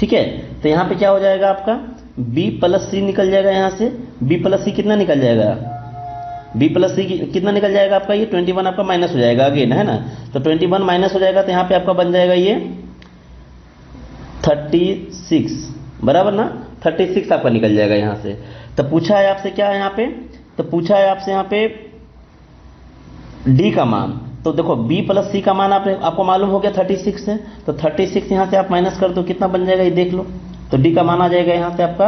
ठीक है। तो यहाँ पे क्या हो जाएगा आपका B प्लस C निकल जाएगा, यहाँ से B प्लस C कितना निकल जाएगा, B प्लस C कितना निकल जाएगा आपका, ये 21 आपका माइनस हो जाएगा अगेन, है ना, तो 21 माइनस हो जाएगा, तो यहाँ पे आपका बन जाएगा ये 36, बराबर ना, 36 आपका निकल जाएगा यहाँ से। तो पूछा है आपसे क्या है यहाँ पे, तो पूछा है आपसे यहाँ पे D का मान, तो देखो B प्लस C का मान आपको मालूम हो गया 36 है, तो 36 यहाँ से आप माइनस कर दो, कितना बन जाएगा ये देख लो, तो D का मान आ जाएगा यहाँ से आपका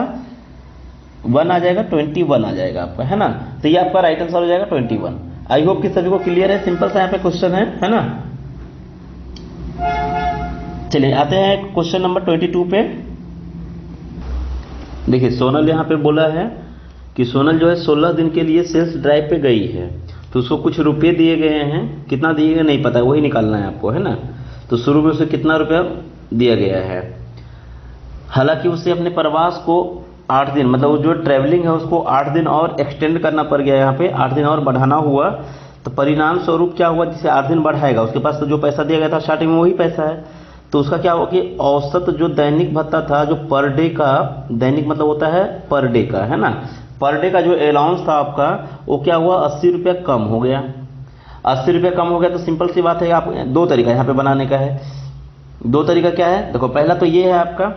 1 आ जाएगा, 21 आ जाएगा आपका, है ना। तो ये आपका राइट आंसर हो जाएगा 21। आई होप कि सभी को क्लियर है, सिंपल सा यहाँ पे क्वेश्चन है ना। चलिए आते हैं क्वेश्चन नंबर 22 पे। देखिए सोनल यहाँ पे बोला है कि सोनल जो है 16 दिन के लिए सेल्स ड्राइव पे गई है, तो उसको कुछ रुपए दिए गए हैं, कितना दिए गए नहीं पता है, वही निकालना है आपको, है ना। तो शुरू में उसे कितना रुपया दिया गया है, हालांकि उसे अपने प्रवास को 8 दिन, मतलब जो ट्रैवलिंग है उसको 8 दिन और एक्सटेंड करना पड़ गया, यहाँ पे 8 दिन और बढ़ाना हुआ, तो परिणाम स्वरूप क्या हुआ, जिसे 8 दिन बढ़ाएगा उसके पास तो जो पैसा दिया गया था स्टार्टिंग में वही पैसा है, तो उसका क्या हुआ कि औसत जो दैनिक भत्ता था, जो पर डे का, दैनिक मतलब होता है पर डे का, है ना, पर डे का जो अलाउंस था आपका वो क्या हुआ 80 रुपया कम हो गया। 80 रुपया कम हो गया तो सिंपल सी बात है, आप दो तरीका यहाँ पे बनाने का है। दो तरीका क्या है, देखो पहला तो ये है आपका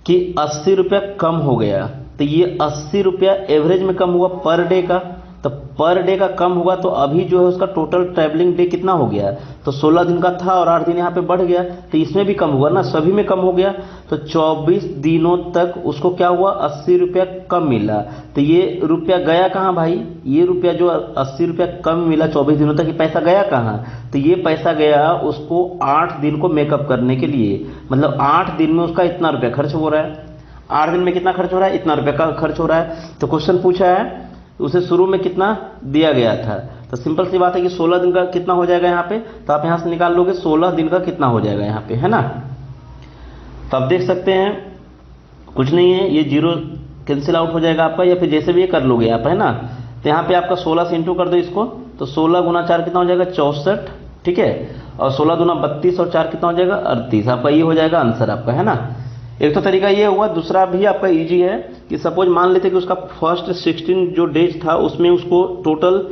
कि 80 रुपया कम हो गया, तो ये 80 रुपया एवरेज में कम हुआ पर डे का, तो पर डे का कम हुआ तो अभी जो है उसका टोटल ट्रैवलिंग डे कितना हो गया, तो 16 दिन का था और 8 दिन यहाँ पे बढ़ गया, तो इसमें भी कम हुआ ना, सभी में कम हो गया, तो 24 दिनों तक उसको क्या हुआ 80 रुपया कम मिला। तो ये रुपया गया कहाँ भाई, ये रुपया जो 80 रुपया कम मिला 24 दिनों तक, ये पैसा गया कहाँ, तो ये पैसा गया उसको 8 दिन को मेकअप करने के लिए, मतलब 8 दिन में उसका इतना रुपया खर्च हो रहा है, 8 दिन में कितना खर्च हो रहा है, इतना रुपया का खर्च हो रहा है। तो क्वेश्चन पूछा है उसे शुरू में कितना दिया गया था, तो सिंपल सी बात है कि 16 दिन का कितना हो जाएगा यहाँ पे, तो आप यहाँ से निकाल लोगे 16 दिन का कितना हो जाएगा यहाँ पे, है ना। तो आप देख सकते हैं कुछ नहीं है, ये जीरो कैंसिल आउट हो जाएगा आपका, या फिर जैसे भी ये कर लोगे आप, है ना। तो यहाँ पे आपका 16 से इंटू कर दो इसको, तो 16 गुना 4 कितना हो जाएगा 64, ठीक है, और 16 दुना 32 और 4 कितना हो जाएगा 38, आपका ये हो जाएगा आंसर आपका, है ना। एक तो तरीका ये हुआ, दूसरा भी आपका इजी है कि सपोज मान लेते कि उसका फर्स्ट 16 जो डेज था उसमें उसको टोटल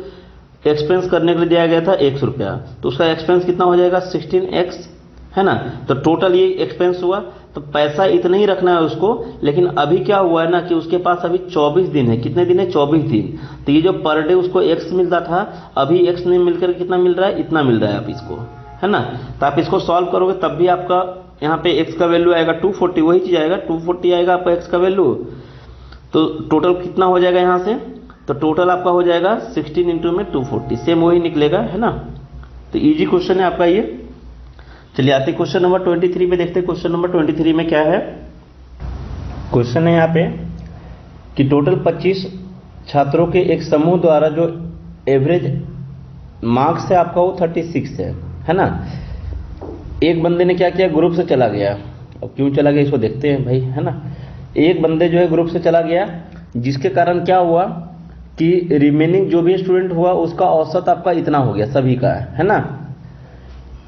एक्सपेंस करने के लिए दिया गया था 100 रुपया, तो उसका एक्सपेंस कितना हो जाएगा 16x, है ना। तो टोटल ये एक्सपेंस हुआ, तो पैसा इतना ही रखना है उसको, लेकिन अभी क्या हुआ है ना कि उसके पास अभी 24 दिन है, कितने दिन है 24 दिन, तो ये जो पर डे उसको x मिलता था अभी x नहीं मिलकर कितना मिल रहा है, इतना मिल रहा है आप इसको, है ना। तो आप इसको सॉल्व करोगे तब भी आपका यहाँ पे x का वैल्यू आएगा 240, वही चीज आएगा 240 आएगा आपका x का वैल्यू, तो टोटल कितना हो जाएगा यहाँ से, तो टोटल आपका हो जाएगा 16 इंटू में 240, सेम वही निकलेगा, है ना। तो इजी क्वेश्चन है आपका ये। चलिए आते क्वेश्चन नंबर 23 पे देखते हैं। क्वेश्चन नंबर 23 में क्या है। क्वेश्चन है यहाँ पे कि टोटल 25 छात्रों के एक समूह द्वारा जो एवरेज मार्क्स है आपका वो 36 है ना। एक बंदे ने क्या किया, ग्रुप से चला गया। अब क्यों चला गया इसको देखते हैं भाई, है ना। एक बंदे जो है ग्रुप से चला गया, जिसके कारण क्या हुआ कि रिमेनिंग जो भी स्टूडेंट हुआ उसका औसत आपका इतना हो गया सभी का, है ना।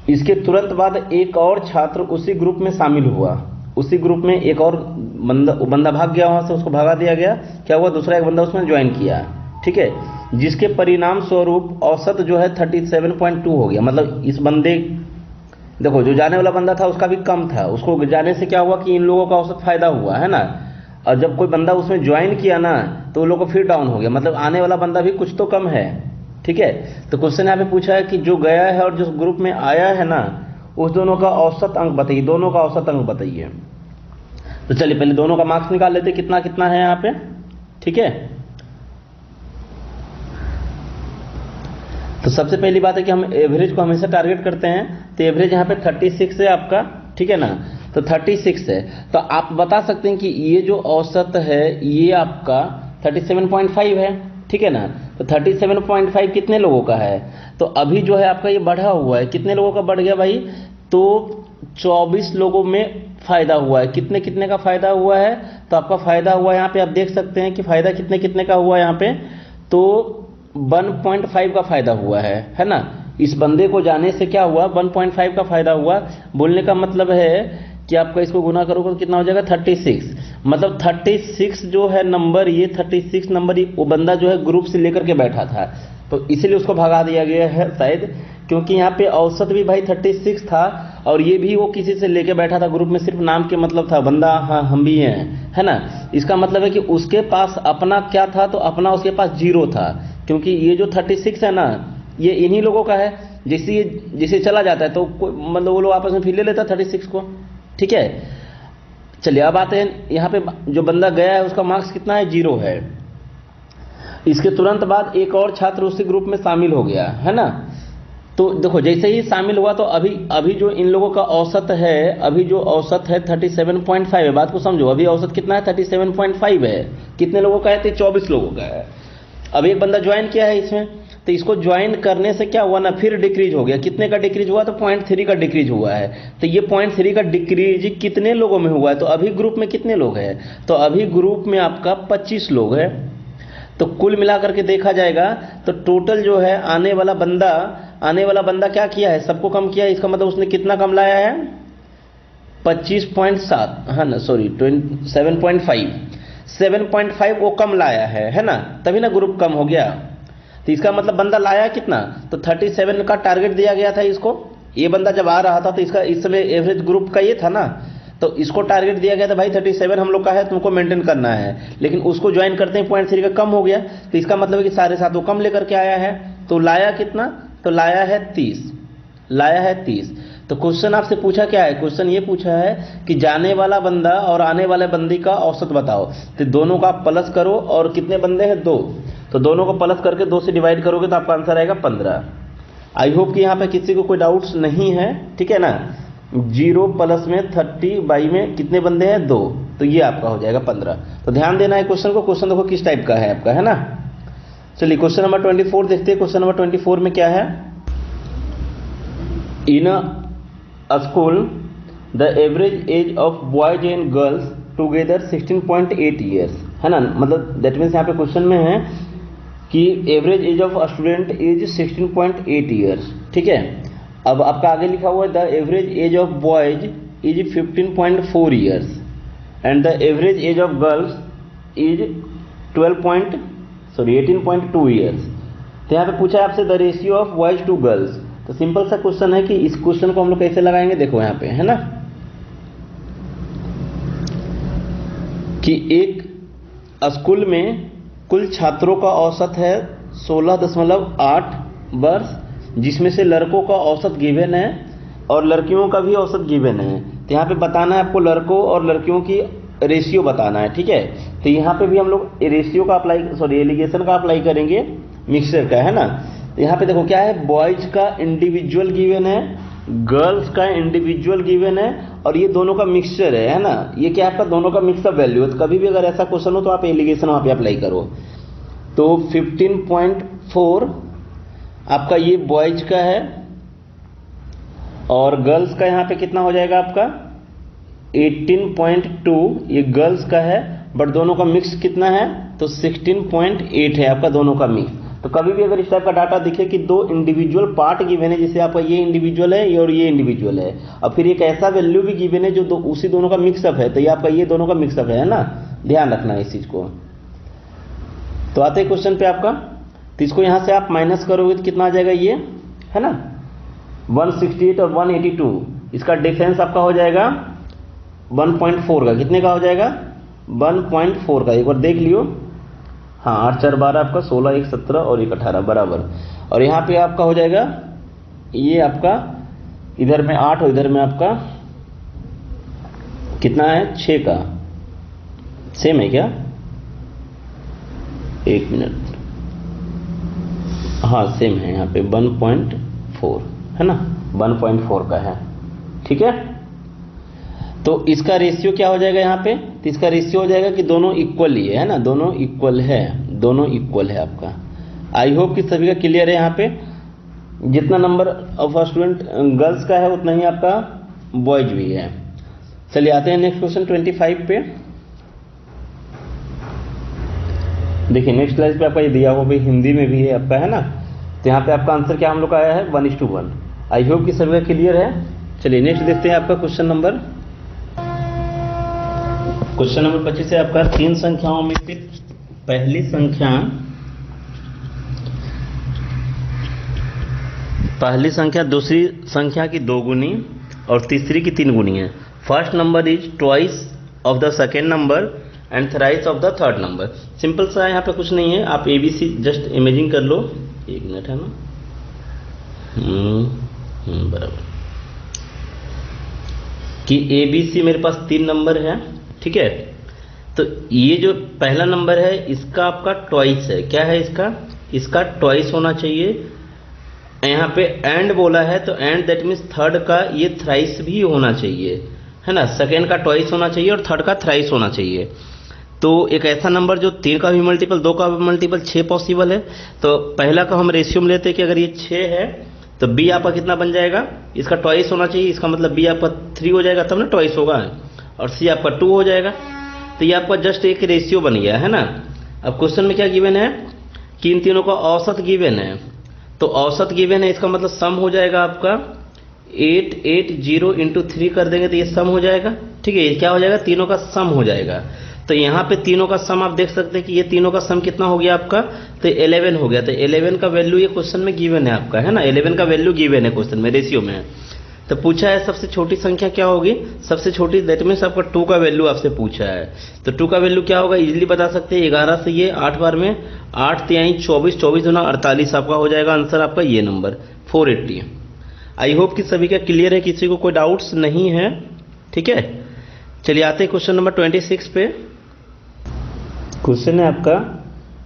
इसके तुरंत बाद एक और छात्र उसी ग्रुप में शामिल हुआ। उसी ग्रुप में एक और बंदा भाग गया, वहां से उसको भगा दिया गया। क्या हुआ, दूसरा एक बंदा उसमें ज्वाइन किया, ठीक है। जिसके परिणाम स्वरूप औसत जो है 37.2 हो गया। मतलब इस बंदे, देखो जो जाने वाला बंदा था उसका भी कम था, उसको जाने से क्या हुआ कि इन लोगों का औसत फायदा हुआ, है ना। और जब कोई बंदा उसमें ज्वाइन किया ना तो उन लोगों को फिर डाउन हो गया। मतलब आने वाला बंदा भी कुछ तो कम है, ठीक है। तो क्वेश्चन यहाँ पे पूछा है कि जो गया है और जो ग्रुप में आया है ना, उस दोनों का औसत अंक बताइए। दोनों का औसत अंक बताइए। तो चलिए पहले दोनों का मार्क्स निकाल लेते, कितना कितना है यहाँ पे, ठीक है। तो सबसे पहली बात है कि हम एवरेज को हमेशा टारगेट करते हैं। तो एवरेज यहाँ पे 36 है आपका, ठीक है ना। तो 36 है, तो आप बता सकते हैं कि ये जो औसत है ये आपका 37.5 है, ठीक है ना। तो 37.5 कितने लोगों का है, तो अभी जो है आपका ये बढ़ा हुआ है। कितने लोगों का बढ़ गया भाई, तो 24 लोगों में फायदा हुआ है। कितने कितने का फायदा हुआ है, तो आपका फायदा हुआ यहाँ पे आप देख सकते हैं कि फायदा कितने कितने का हुआ यहाँ पे, तो 1.5 का फायदा हुआ है ना। इस बंदे को जाने से क्या हुआ, 1.5 का फायदा हुआ। बोलने का मतलब है कि आपका इसको गुना करोगे तो कितना हो जाएगा 36। मतलब 36 जो है नंबर, ये 36 नंबर वो बंदा जो है ग्रुप से लेकर के बैठा था, तो इसीलिए उसको भगा दिया गया है शायद, क्योंकि यहाँ पे औसत भी भाई 36 था और ये भी वो किसी से लेके बैठा था ग्रुप में, सिर्फ नाम के मतलब था बंदा, हाँ हम भी हैं, है ना। इसका मतलब है कि उसके पास अपना क्या था, तो अपना उसके पास 0 था, क्योंकि ये जो 36 है ना ये इन्हीं लोगों का है। जैसे चला जाता है तो मतलब वो लोग आपस में फिर ले लेता 36 को, ठीक है। चलिए अब आते हैं यहाँ पे, जो बंदा गया है उसका मार्क्स कितना है, 0 है। इसके तुरंत बाद एक और छात्र उसी ग्रुप में शामिल हो गया, है ना। तो देखो जैसे ही शामिल हुआ तो अभी जो इन लोगों का औसत है, अभी जो औसत है 37.5 है। बात को समझो, अभी औसत कितना है, 37.5 है। कितने लोगों का है, तो 24 लोगों का है। अब एक बंदा ज्वाइन किया है इसमें, तो इसको ज्वाइन करने से क्या हुआ ना, फिर डिक्रीज हो गया। कितने का डिक्रीज हुआ, तो 0.3 का डिक्रीज हुआ है। तो ये 0.3 का डिक्रीज कितने लोगों में हुआ है, तो अभी ग्रुप में कितने लोग हैं, तो अभी ग्रुप में आपका 25 लोग हैं। तो कुल मिलाकर के देखा जाएगा तो टोटल जो है आने वाला बंदा क्या किया है, सबको कम किया है। इसका मतलब उसने कितना कम लाया है, 25.7, हाँ ना, सॉरी 7.5 वो कम लाया है ना, तभी ना ग्रुप कम हो गया। तो इसका मतलब बंदा लाया कितना, तो 37 का टारगेट दिया गया था इसको। ये बंदा जब आ रहा था तो इसका इस समय एवरेज ग्रुप का ये था ना, तो इसको टारगेट दिया गया था भाई 37 हम लोग का है, तुमको मेंटेन करना है। लेकिन उसको ज्वाइन करते हैं 0.3 का कम हो गया, तो इसका मतलब है कि सारे साथ वो कम लेकर के आया है। तो लाया कितना, तो लाया है 30। तो क्वेश्चन आपसे पूछा क्या है, क्वेश्चन ये पूछा है कि जाने वाला बंदा और आने वाले बंदी का औसत बताओ। तो दोनों का प्लस करो, और कितने बंदे हैं, 2, तो दोनों को प्लस करके 2 से डिवाइड करोगे तो आपका आंसर आएगा 15। आई होप कि यहाँ पे किसी को कोई डाउट्स नहीं है, ठीक है ना। 0 प्लस में 30 बाई में कितने बंदे हैं, 2, तो ये आपका हो जाएगा 15। तो ध्यान देना है क्वेश्चन को। क्वेश्चन देखो किस टाइप का है आपका, है ना। चलिए क्वेश्चन नंबर 24 देखते हैं। क्वेश्चन नंबर 24 में क्या है, in a school the average age of boys and girls together 16.8 years, है ना। मतलब दैट मीन्स यहाँ पे क्वेश्चन में है कि average age of student is 16.8 years, ठीक है। अब आपका आगे लिखा हुआ है the average age of boys is 15.4 years and the average age of girls is 18.2 years. तो यहाँ पे पूछा है आपसे the ratio of boys to girls. तो सिंपल सा क्वेश्चन है कि इस क्वेश्चन को हम लोग कैसे लगाएंगे, देखो यहाँ पे, है ना, कि एक स्कूल में कुल छात्रों का औसत है 16.8 वर्ष, जिसमें से लड़कों का औसत गिवन है और लड़कियों का भी औसत गिवन है। तो यहाँ पे बताना है आपको लड़कों और लड़कियों की रेशियो बताना है, ठीक है। तो यहाँ पे भी हम लोग रेशियो का एलिगेशन का अप्लाई करेंगे, मिक्सचर का, है ना। तो यहाँ पे देखो क्या है, बॉयज का इंडिविजुअल गिवन है गर्ल्स का इंडिविजुअल गिवन है और ये दोनों का मिक्सचर है ना, ये क्या आपका दोनों का मिक्सअप वैल्यू है। तो कभी भी अगर ऐसा क्वेश्चन हो तो आप एलिगेशन वहां पे अप्लाई करो। तो 15.4 आपका ये बॉयज का है और गर्ल्स का यहां पे कितना हो जाएगा आपका 18.2 ये गर्ल्स का है, बट दोनों का मिक्स कितना है तो 16.8 है आपका दोनों का मिक्स। तो कभी भी अगर इस टाइप का डाटा दिखे कि दो इंडिविजुअल पार्ट गिवन है, जैसे आपका ये इंडिविजुअल है और ये इंडिविजुअल है, और फिर एक ऐसा वैल्यू भी गिवन है जो उसी दोनों का मिक्सअप है, तो ये आपका ये दोनों का मिक्सअप है ना, ध्यान रखना है इस चीज को। तो आते हैं क्वेश्चन पे आपका, तो इसको यहां से आप माइनस करोगे तो कितना आ जाएगा ये है ना 168 और 182, इसका डिफरेंस आपका हो जाएगा 1.4 का, कितने का हो जाएगा 1.4 का, एक बार देख लियो। हाँ 8 4 12 आपका 16 1 17 और 1 18 बराबर। और यहाँ पे आपका हो जाएगा ये आपका इधर में 8 और इधर में आपका कितना है 6 का, सेम है क्या, एक मिनट, हाँ सेम है, यहाँ पे 1.4 है ना, 1.4 का है, ठीक है। तो इसका रेशियो क्या हो जाएगा यहाँ पे, तो इसका रेशियो हो जाएगा कि दोनों इक्वल ही है ना, दोनों इक्वल है, दोनों इक्वल है आपका। आई होप कि सभी का क्लियर है। यहाँ पे जितना नंबर ऑफ स्टूडेंट गर्ल्स का है उतना ही आपका बॉयज भी है। चलिए आते हैं नेक्स्ट क्वेश्चन 25 पे। देखिए नेक्स्ट स्लाइड पे आपका ये दिया हुआ भाई हिंदी में भी है आपका है ना, तो यहाँ पे आपका आंसर क्या हम लोग का आया है 1:1। आई होप कि सभी का क्लियर है। चलिए नेक्स्ट देखते हैं आपका क्वेश्चन नंबर 25 है आपका। तीन संख्याओं में से पहली संख्या दूसरी संख्या की 2 गुनी और तीसरी की 3 गुनी है। First number is twice of the second number and thrice of the third number. Simple सा है, यहाँ पे कुछ नहीं है, आप एबीसी जस्ट इमेजिन कर लो, एक मिनट है ना, बराबर कि एबीसी मेरे पास 3 नंबर है, ठीक है। तो ये जो पहला नंबर है इसका आपका ट्वाइस है, क्या है इसका ट्वाइस होना चाहिए। यहाँ पे एंड बोला है तो एंड दैट मीन्स थर्ड का ये थ्राइस भी होना चाहिए है ना, सेकेंड का ट्वाइस होना चाहिए और थर्ड का थ्राइस होना चाहिए। तो एक ऐसा नंबर जो 3 का भी मल्टीपल 2 का भी मल्टीपल 6 पॉसिबल है। तो पहला का हम रेशियो में लेते हैं कि अगर ये 6 है तो बी आपका कितना बन जाएगा, इसका ट्वाइस होना चाहिए, इसका मतलब बी आपका 3 हो जाएगा तब ना ट्वाइस होगा, और सी आपका 2 हो जाएगा। तो ये आपका जस्ट एक रेशियो बन गया है ना। अब क्वेश्चन में क्या गिवन है कि इन तीनों का औसत गिवन है, तो औसत गिवन है इसका मतलब सम हो जाएगा आपका 880 इंटू 3 कर देंगे तो ये सम हो जाएगा, ठीक है। ये क्या हो जाएगा, तीनों का सम हो जाएगा। तो यहाँ पे तीनों का सम आप देख सकते हैं कि ये तीनों का सम कितना हो गया आपका, तो 11 हो गया। तो 11 का वैल्यू ये क्वेश्चन में गिवन है आपका है ना, 11 का वैल्यू गिवन है क्वेश्चन में, रेशियो में। तो पूछा है सबसे छोटी संख्या क्या होगी, सबसे छोटी दैट मीन्स आपका 2 का वैल्यू आपसे पूछा है। तो 2 का वैल्यू क्या होगा इजीली बता सकते हैं, 11 से ये 8 बार में 8 तिहाई 24, 24 गुना 48 आपका हो जाएगा आंसर आपका ये नंबर 480। आई होप कि सभी का क्लियर है, किसी को कोई डाउट्स नहीं है, ठीक है। चलिए आते हैं क्वेश्चन नंबर 26 पे। क्वेश्चन है आपका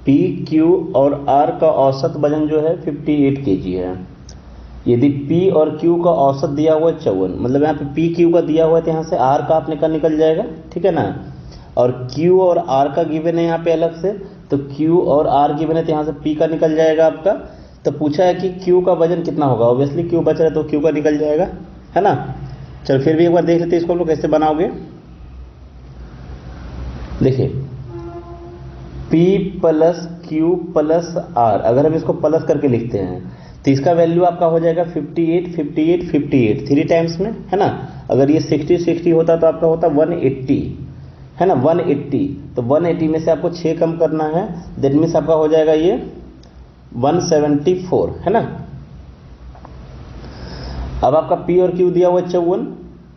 पी क्यू और आर का औसत वजन जो है 58 kg है। यदि P और Q का औसत दिया हुआ है 54, मतलब यहाँ पे P Q का दिया हुआ है तो यहाँ से R का आपने का निकल जाएगा, ठीक है ना। और Q और R का गिवन है यहाँ पे अलग से, तो Q और R गिवन है तो यहाँ से P का निकल जाएगा आपका। तो पूछा है कि Q का वजन कितना होगा, ऑब्वियसली Q बच रहा है तो Q का निकल जाएगा है ना। चल फिर भी एक बार देख लेते हैं इसको हम लोग कैसे बनाओगे। देखिए P plus Q plus R, अगर हम इसको प्लस करके लिखते हैं तो इसका वैल्यू आपका हो जाएगा 58 58 58 3 टाइम्स में है ना। अगर ये 60 60 होता तो आपका होता 180 है ना, 180। तो 180 में से आपको 6 कम करना है, दैट मीन्स आपका हो जाएगा ये 174 है ना। अब आपका P और Q दिया हुआ है 54,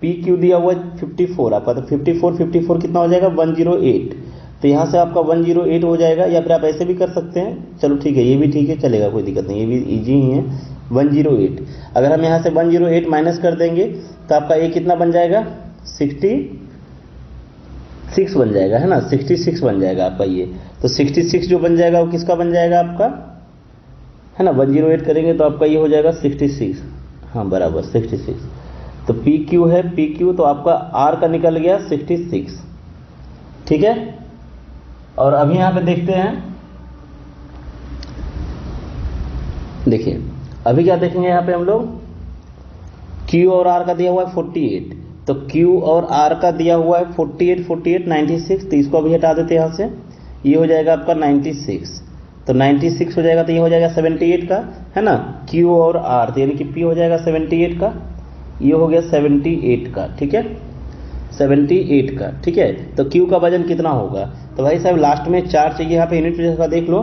P Q दिया हुआ है 54 आपका, तो 54 54 कितना हो जाएगा 108। तो यहाँ से आपका 108 हो जाएगा, या फिर आप ऐसे भी कर सकते हैं, चलो ठीक है ये भी ठीक है चलेगा, कोई दिक्कत नहीं, ये भी इजी ही है 108। अगर हम यहाँ से 108 माइनस कर देंगे तो आपका ये कितना बन जाएगा 66 बन जाएगा है ना, 66 बन जाएगा आपका ये। तो 66 जो बन जाएगा वो किसका बन जाएगा आपका है ना, 108 करेंगे तो आपका ये हो जाएगा 66, हाँ बराबर 66। तो पी क्यू है, पी क्यू तो आपका आर का निकल गया 66, ठीक है। और अभी यहां पे देखते हैं, देखिए अभी क्या देखेंगे यहां पे हम लोग, Q और R का दिया हुआ है 48, तो Q और R का दिया हुआ है 48 48 96, तो इसको अभी हटा देते हैं यहां से, ये हो जाएगा आपका 96, तो 96 हो जाएगा, तो ये हो जाएगा 78 का, है ना। Q और R तो यानी कि P हो जाएगा 78 का, ये हो गया 78 का, ठीक है, 78 का, ठीक है। तो Q का वजन कितना होगा, तो भाई साहब लास्ट में 4 चाहिए, यहाँ पे यूनिट प्लेस का देख लो,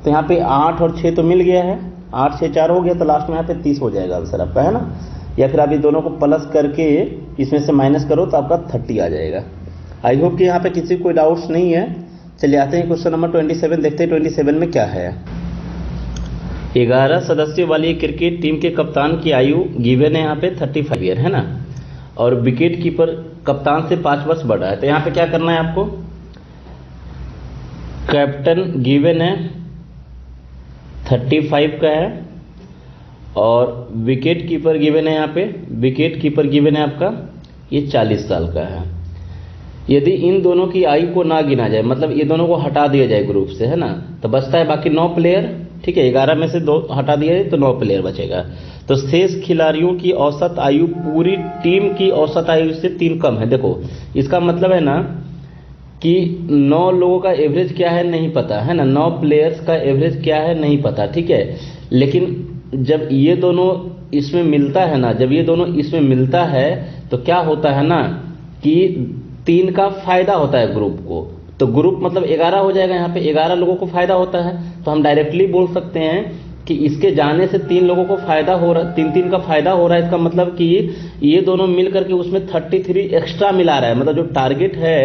तो यहाँ पे 8 और 6 तो मिल गया है, 8 6 4 हो गया, तो लास्ट में यहाँ पे 30 हो जाएगा आंसर आपका, है ना। या फिर आप ये दोनों को प्लस करके इसमें से माइनस करो तो आपका 30 आ जाएगा। आई होप कि यहाँ पे किसी को कोई डाउट्स नहीं है। चलिए आते हैं क्वेश्चन नंबर 27, देखते हैं 27 में क्या है। 11 सदस्यों वाली क्रिकेट टीम के कप्तान की आयु गिवन है यहाँ पे 35 ईयर, है ना, और विकेट कीपर कप्तान से 5 वर्ष बड़ा है। तो यहाँ पे क्या करना है आपको, कैप्टन गिवन है 35 का है, और विकेट कीपर गिवन है यहाँ पे, विकेट कीपर गिवन है आपका ये 40 साल का है। यदि इन दोनों की आयु को ना गिना जाए, मतलब ये दोनों को हटा दिया जाए ग्रुप से, है ना, तो बचता है बाकी 9 प्लेयर, ठीक है। 11 में से 2 हटा दिया जाए तो 9 प्लेयर बचेगा। तो शेष खिलाड़ियों की औसत आयु पूरी टीम की औसत आयु से 3 कम है। देखो इसका मतलब है ना कि 9 लोगों का एवरेज क्या है नहीं पता, है ना, 9 प्लेयर्स का एवरेज क्या है नहीं पता, ठीक है। लेकिन जब ये दोनों इसमें मिलता है ना, जब ये दोनों इसमें मिलता है तो क्या होता है ना कि 3 का फायदा होता है ग्रुप को। तो ग्रुप मतलब 11 हो जाएगा, यहाँ पे 11 लोगों को फायदा होता है। तो हम डायरेक्टली बोल सकते हैं कि इसके जाने से 3 लोगों को फायदा हो रहा है, 3 का फायदा हो रहा है। इसका मतलब कि ये दोनों मिल करके उसमें 33 एक्स्ट्रा मिला रहा है। मतलब जो टारगेट है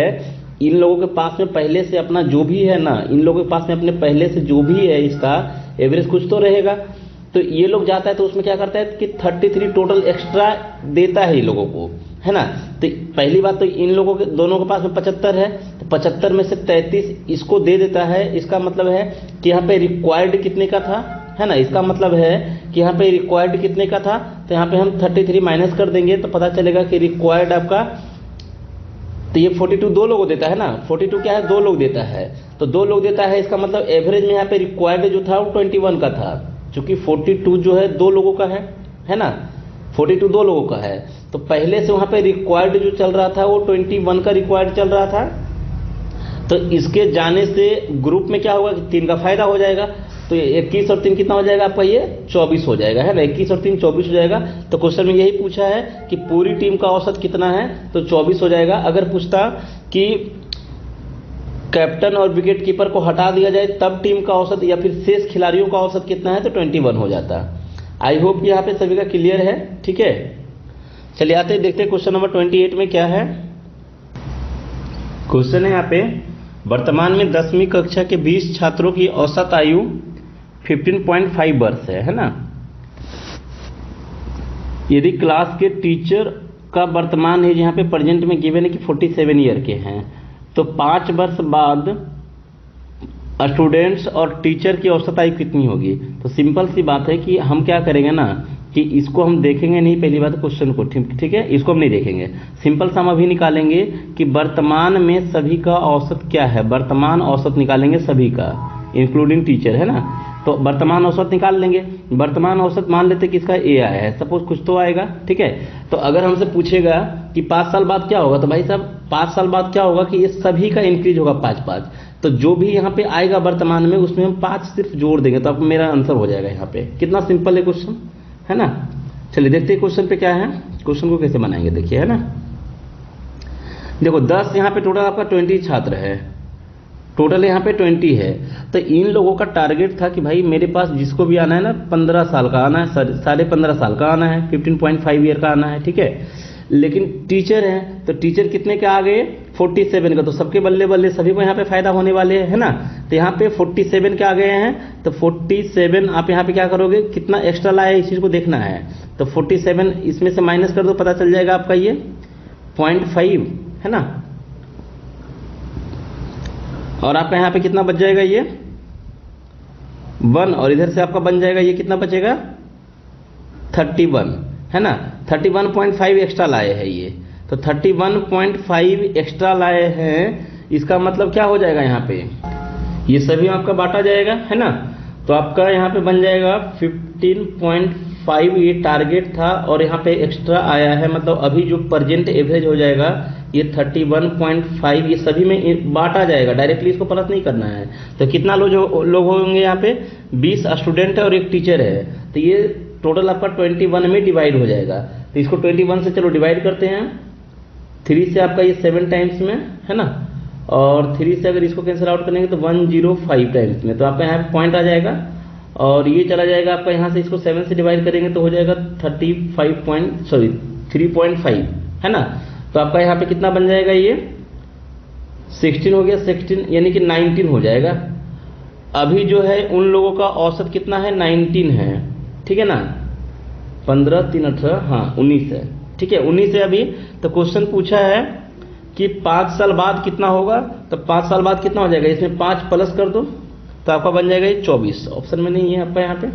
इन लोगों के पास में पहले से अपना जो भी है ना, इन लोगों के पास में अपने पहले से जो भी है इसका एवरेज कुछ तो रहेगा। तो ये लोग जाता है तो उसमें क्या करता है कि 33 टोटल एक्स्ट्रा देता है इन लोगों को, है ना। तो पहली बात तो इन लोगों के दोनों के पास में 75 है, तो 75 में से 33 इसको दे देता है। इसका मतलब है कि यहाँ पे रिक्वायर्ड कितने का था, है ना, इसका मतलब है कि यहाँ पे रिक्वायर्ड कितने का था, तो यहाँ पे हम 33 माइनस कर देंगे तो पता चलेगा कि रिक्वायर्ड आपका, तो ये 42 2 लोगों देता है ना, 42 क्या है 2 लोग देता है, तो 2 लोग देता है। इसका मतलब एवरेज में यहाँ पे रिक्वायर्ड जो था वो 21 का था, क्योंकि 42 जो है 2 लोगों का है ना, 42 2 लोगों का है। तो पहले से वहां पे रिक्वायर्ड जो चल रहा था वो 21 का रिक्वायर्ड चल रहा था। तो इसके जाने से ग्रुप में क्या होगा कि 3 का फायदा हो जाएगा। तो 21 और 3 कितना हो जाएगा आपका, ये 24 हो जाएगा, है ना, 21 और 3 24 हो जाएगा। तो क्वेश्चन में यही पूछा है कि पूरी टीम का औसत कितना है, तो 24 हो जाएगा। अगर पूछता कि कैप्टन और विकेट कीपर को हटा दिया जाए तब टीम का औसत या फिर शेष खिलाड़ियों का औसत कितना है, तो 21 हो जाता। आई होप यहाँ पे सभी का क्लियर है, ठीक है। चलिए आते हैं देखते हैं क्वेश्चन नंबर 28 में क्या है। क्वेश्चन है यहाँ पे, वर्तमान में 10वीं कक्षा के 20 छात्रों की औसत आयु 15.5 वर्ष है ना। यदि क्लास के टीचर का वर्तमान एज यहाँ पे प्रेजेंट में गिवन है कि 47 ईयर के हैं, तो 5 वर्ष बाद स्टूडेंट्स और टीचर की औसत आयु कितनी होगी। तो सिंपल सी बात है कि हम क्या करेंगे ना कि इसको हम देखेंगे नहीं, पहली बात क्वेश्चन को, ठीक है, इसको हम नहीं देखेंगे। सिंपल सा हम अभी निकालेंगे कि वर्तमान में सभी का औसत क्या है, वर्तमान औसत निकालेंगे सभी का इंक्लूडिंग टीचर, है ना। तो वर्तमान औसत निकाल लेंगे। वर्तमान औसत मान लेते कि इसका ए आया है, सपोज कुछ तो आएगा, ठीक है। तो अगर हमसे पूछेगा कि 5 साल बाद क्या होगा, तो भाई साहब 5 साल बाद क्या होगा कि ये सभी का इंक्रीज होगा 5-5। तो जो भी यहाँ पे आएगा वर्तमान में उसमें हम 5 सिर्फ जोड़ देंगे, तो अब मेरा आंसर हो जाएगा यहाँ पे। कितना सिंपल है क्वेश्चन, है ना। चलिए देखते हैं क्वेश्चन पे क्या है, क्वेश्चन को कैसे बनाएंगे, देखिए, है ना। देखो 10 यहाँ पे टोटल आपका 20 छात्र है, टोटल यहाँ पे 20 है। तो इन लोगों का टारगेट था कि भाई मेरे पास जिसको भी आना है ना 15 साल का आना है, 15.5 साल का आना है, 15.5 ईयर का आना है, ठीक है। लेकिन टीचर हैं तो टीचर कितने के आ गए 47 का, तो सबके बल्ले बल्ले सभी को यहाँ पे फायदा होने वाले है ना। तो यहाँ पे 47 के आ गए हैं, तो 47 आप यहाँ पे क्या करोगे, कितना एक्स्ट्रा लाया है इस चीज को देखना है। तो 47 इसमें से माइनस कर दो, पता चल जाएगा आपका ये 0.5, है ना। और आपका यहाँ पे कितना बच जाएगा, ये 1, और इधर से आपका बन जाएगा ये कितना बचेगा 31, है ना, 31.5 एक्स्ट्रा लाए हैं ये, तो 31.5 एक्स्ट्रा लाए हैं, इसका मतलब क्या हो जाएगा यहाँ पे, ये सभी आपका बांटा जाएगा, है ना, तो आपका यहाँ पे बन जाएगा 15.5 ये टारगेट था और यहाँ पे एक्स्ट्रा आया है, मतलब अभी जो प्रेजेंट एवरेज हो जाएगा ये 31.5, ये सभी में बांटा जाएगा, डायरेक्टली इसको प्लस नहीं करना है। तो कितना लोग होंगे यहाँ पे, 20 स्टूडेंट है और एक टीचर है, तो ये टोटल आपका 21 में डिवाइड हो जाएगा। तो इसको 21 से चलो डिवाइड करते हैं, 3 से आपका ये 7 टाइम्स में, है ना, और 3 से अगर इसको कैंसिल आउट करेंगे तो 105 टाइम्स में, तो आपका यहाँ पे पॉइंट आ जाएगा और ये चला जाएगा आपका यहाँ से, इसको 7 से डिवाइड करेंगे तो हो जाएगा 3.5, है ना, तो आपका यहाँ पे कितना बन जाएगा, ये 16 हो गया, 16 यानी कि 19 हो जाएगा। अभी जो है उन लोगों का औसत कितना है, 19 है, ठीक है ना, 15 3 18, हाँ 19 है, ठीक है, 19 है अभी। तो क्वेश्चन पूछा है कि 5 साल बाद कितना होगा, तो 5 साल बाद कितना हो जाएगा, इसमें 5 प्लस कर दो तो आपका बन जाएगा ये 24, ऑप्शन में नहीं है आपका यहाँ पे,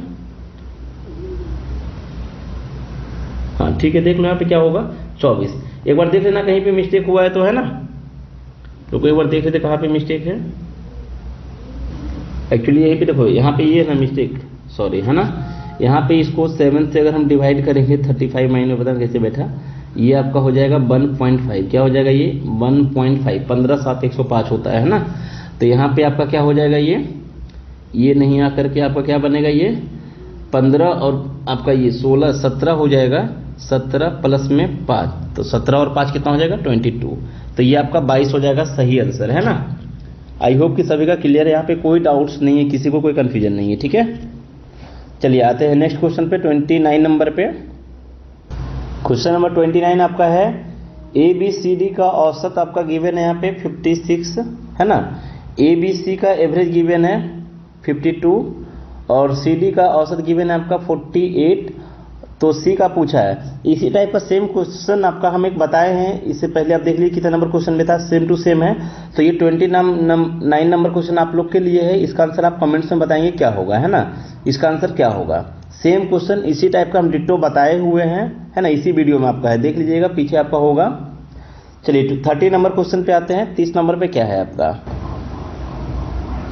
हाँ ठीक है, देख लो यहाँ पे क्या होगा 24। एक बार देख लेना कहीं पे मिस्टेक हुआ है तो, है ना, तो एक बार देख लेते कहाँ पे मिस्टेक है, एक्चुअली यहीं पे देखो, यहाँ पे ये है ना मिस्टेक, सॉरी, है ना, यहाँ पे इसको 7 से अगर हम डिवाइड करेंगे 35 माइनस, पता कैसे बैठा, ये आपका हो जाएगा 1.5, क्या हो जाएगा ये 1.5, 15 7 105 होता है ना, तो यहाँ पे आपका क्या हो जाएगा, ये नहीं आकर के आपका क्या बनेगा, ये 15 और आपका ये 16 17 हो जाएगा, 17 प्लस में 5, तो 17 और 5 कितना हो जाएगा 22, तो ये आपका 22 हो जाएगा, सही आंसर, है ना। आई होप कि सभी का क्लियर है, यहाँ पे कोई डाउट्स नहीं है, किसी को कोई कंफ्यूजन नहीं है, ठीक है। चलिए आते हैं नेक्स्ट क्वेश्चन पे, 29 नंबर पे। क्वेश्चन नंबर 29 आपका है, ABCD का औसत आपका गिवन है यहाँ पे 56, है ना, ABC का एवरेज गिवन है 52 और CD का औसत गिवन है आपका 48, तो C का पूछा है। इसी टाइप का सेम क्वेश्चन आपका हम एक बताए हैं, इससे पहले आप देख लीजिए कितना नंबर क्वेश्चन में था, सेम टू सेम है। तो ये 29 नंबर क्वेश्चन आप लोग के लिए है, इसका आंसर आप कमेंट्स में बताएंगे क्या होगा, है ना, इसका आंसर क्या होगा। सेम क्वेश्चन इसी टाइप का हम डिट्टो बताए हुए हैं, है ना, इसी वीडियो में आपका है, देख लीजिएगा पीछे आपका होगा। चलिए 30 नंबर क्वेश्चन पे आते हैं। 30 नंबर पे क्या है आपका,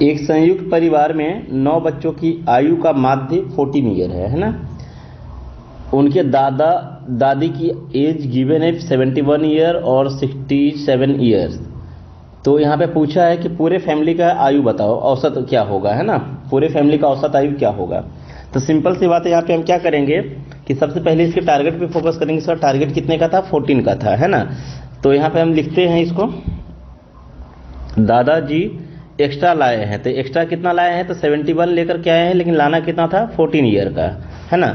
एक संयुक्त परिवार में 9 बच्चों की आयु का माध्य 14 ईयर है ना, उनके दादा दादी की एज गिवन है 71 ईयर और 67 ईयर्स। तो यहाँ पे पूछा है कि पूरे फैमिली का आयु बताओ, औसत क्या होगा, है ना, पूरे फैमिली का औसत आयु क्या होगा। तो सिंपल सी बात है, यहाँ पे हम क्या करेंगे कि सबसे पहले इसके टारगेट पे फोकस करेंगे। इसका टारगेट कितने का था, 14 का था, है ना। तो यहाँ पे हम लिखते हैं इसको, दादाजी एक्स्ट्रा लाए हैं, तो एक्स्ट्रा कितना लाए हैं, तो 71 लेकर के आए हैं, लेकिन लाना कितना था 14 ईयर का, है ना।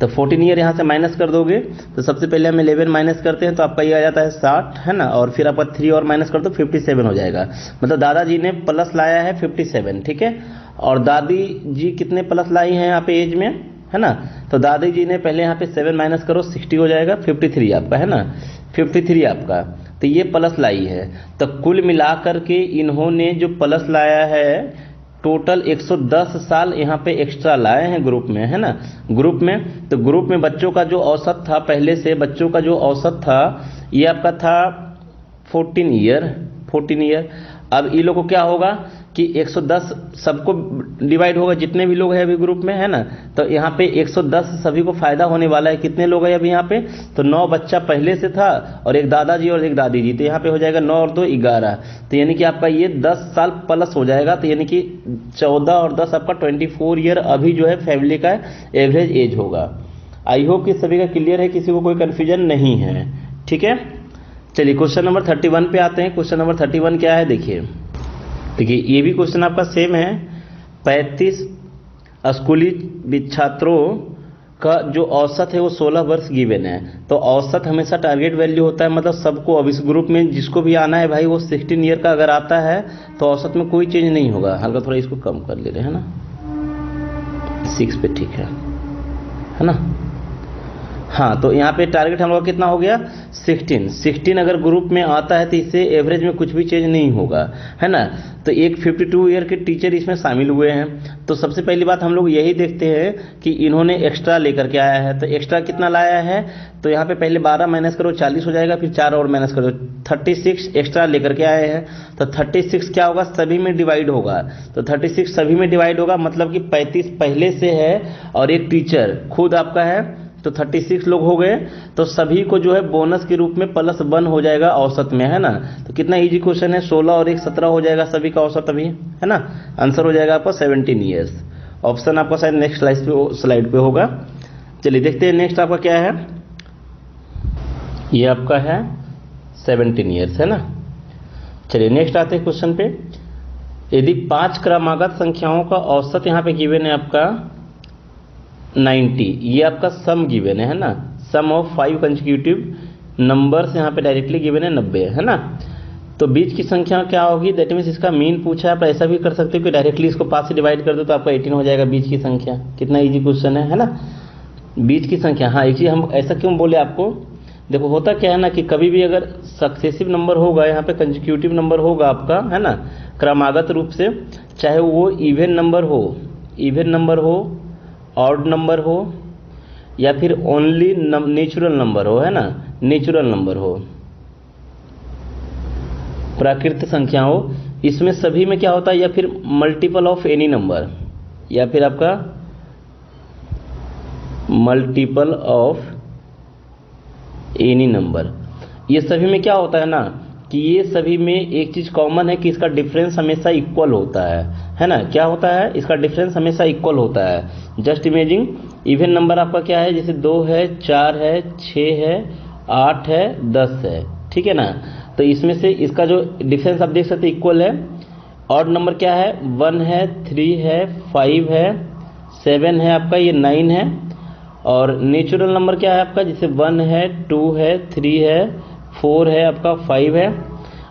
तो 14 ईयर यहाँ से माइनस कर दोगे, तो सबसे पहले हम 11 माइनस करते हैं, तो आपका ये आ जाता है 60, है ना, और फिर आपका 3 और माइनस कर दो 57 हो जाएगा। मतलब दादाजी ने प्लस लाया है 57, ठीक है, और दादी जी कितने प्लस लाई हैं यहाँ पे एज में, है ना। तो दादी जी ने पहले यहाँ पे 7 माइनस करो 60 हो जाएगा, 53 आपका, है ना, 53 आपका, तो ये प्लस लाई है। तो कुल मिलाकर के इन्होंने जो प्लस लाया है टोटल 110 साल यहाँ पे एक्स्ट्रा लाए हैं ग्रुप में, है ना, ग्रुप में। तो ग्रुप में बच्चों का जो औसत था, पहले से बच्चों का जो औसत था ये आपका था 14 ईयर। अब ये लोग को क्या होगा कि 110 सबको डिवाइड होगा, जितने भी लोग हैं अभी ग्रुप में, है ना। तो यहाँ पे 110 सभी को फायदा होने वाला है। कितने लोग हैं अभी यहाँ पे, तो 9 बच्चा पहले से था और एक दादाजी और एक दादी जी, तो यहाँ पे हो जाएगा 9 और 2 11, तो यानी कि आपका ये 10 साल प्लस हो जाएगा। तो यानी कि 14 और 10 आपका 24 ईयर अभी जो है फैमिली का एवरेज एज होगा। आई होप कि सभी का क्लियर है, किसी को कोई कन्फ्यूजन नहीं है, ठीक है। चलिए क्वेश्चन नंबर 31 पे आते हैं। क्वेश्चन नंबर 31 क्या है, देखिए ये भी क्वेश्चन आपका सेम है। 35 स्कूली छात्रों का जो औसत है वो 16 वर्ष गिवन है। तो औसत हमेशा टारगेट वैल्यू होता है, मतलब सबको, अब इस ग्रुप में जिसको भी आना है भाई वो 16 ईयर का अगर आता है तो औसत में कोई चेंज नहीं होगा। हल्का थोड़ा इसको कम कर ले रहे हैं ना, 6 पे, ठीक है ना, हाँ, तो यहाँ पे टारगेट हम लोग कितना हो गया 16 अगर ग्रुप में आता है तो इससे एवरेज में कुछ भी चेंज नहीं होगा, है ना। तो एक 52 ईयर के टीचर इसमें शामिल हुए हैं। तो सबसे पहली बात हम लोग यही देखते हैं कि इन्होंने एक्स्ट्रा लेकर के आया है। तो एक्स्ट्रा कितना लाया है, तो यहाँ पे पहले 12 माइनस करो 40 हो जाएगा, फिर 4 और माइनस करो 36 एक्स्ट्रा लेकर के आए हैं। तो 36 क्या होगा, सभी में डिवाइड होगा। तो 36 सभी में डिवाइड होगा, मतलब कि 35 पहले से है और एक टीचर खुद आपका है, तो 36 लोग हो गए। तो सभी को जो है बोनस के रूप में +1 हो जाएगा औसत में, है ना। तो कितना इजी क्वेश्चन है, 16 और 1 17 हो जाएगा सभी का औसत अभी, है ना। आंसर हो जाएगा आपका 17 ईयर्स। ऑप्शन आपका शायद नेक्स्ट स्लाइड पे होगा। चलिए देखते हैं नेक्स्ट आपका क्या है। ये आपका है 17 ईयर्स, है ना। चलिए नेक्स्ट आते हैं क्वेश्चन पे। यदि 5 क्रमागत संख्याओं का औसत यहाँ पे गिवन है आपका 90, ये आपका सम गिवन है ना। सम ऑफ 5 कंसेक्यूटिव नंबर्स यहाँ पे डायरेक्टली गिवन है 90, है ना। तो बीच की संख्या क्या होगी, दैट मीन्स इसका मीन पूछा है। आप ऐसा भी कर सकते हो कि डायरेक्टली इसको 5 से डिवाइड कर दो तो आपका 18 हो जाएगा बीच की संख्या। कितना इजी क्वेश्चन है ना। बीच की संख्या, हाँ एक चीज हम ऐसा क्यों बोले आपको, देखो होता क्या है ना कि कभी भी अगर सक्सेसिव नंबर होगा, यहाँ पे कंसेक्यूटिव नंबर होगा आपका, है ना, क्रमागत रूप से, चाहे वो इवन नंबर हो, ऑड नंबर हो, या फिर ओनली नेचुरल नंबर हो, है ना, नेचुरल नंबर हो, प्राकृतिक संख्या हो, इसमें सभी में क्या होता है, या फिर मल्टीपल ऑफ एनी नंबर, या फिर आपका मल्टीपल ऑफ एनी नंबर, ये सभी में क्या होता है ना कि ये सभी में एक चीज कॉमन है कि इसका डिफरेंस हमेशा इक्वल होता है ना। क्या होता है, इसका डिफरेंस हमेशा इक्वल होता है। जस्ट इमेजिन इवन नंबर आपका क्या है, जैसे 2 है, 4 है, 6 है, 8 है, 10 है, ठीक है ना। तो इसमें से इसका जो डिफरेंस आप देख सकते इक्वल है। ऑड नंबर क्या है, 1 है, 3 है, 5 है, 7 है आपका, ये 9 है। और नेचुरल नंबर क्या है आपका, जैसे 1 है, 2 है, 3 है, 4 है आपका, 5 है।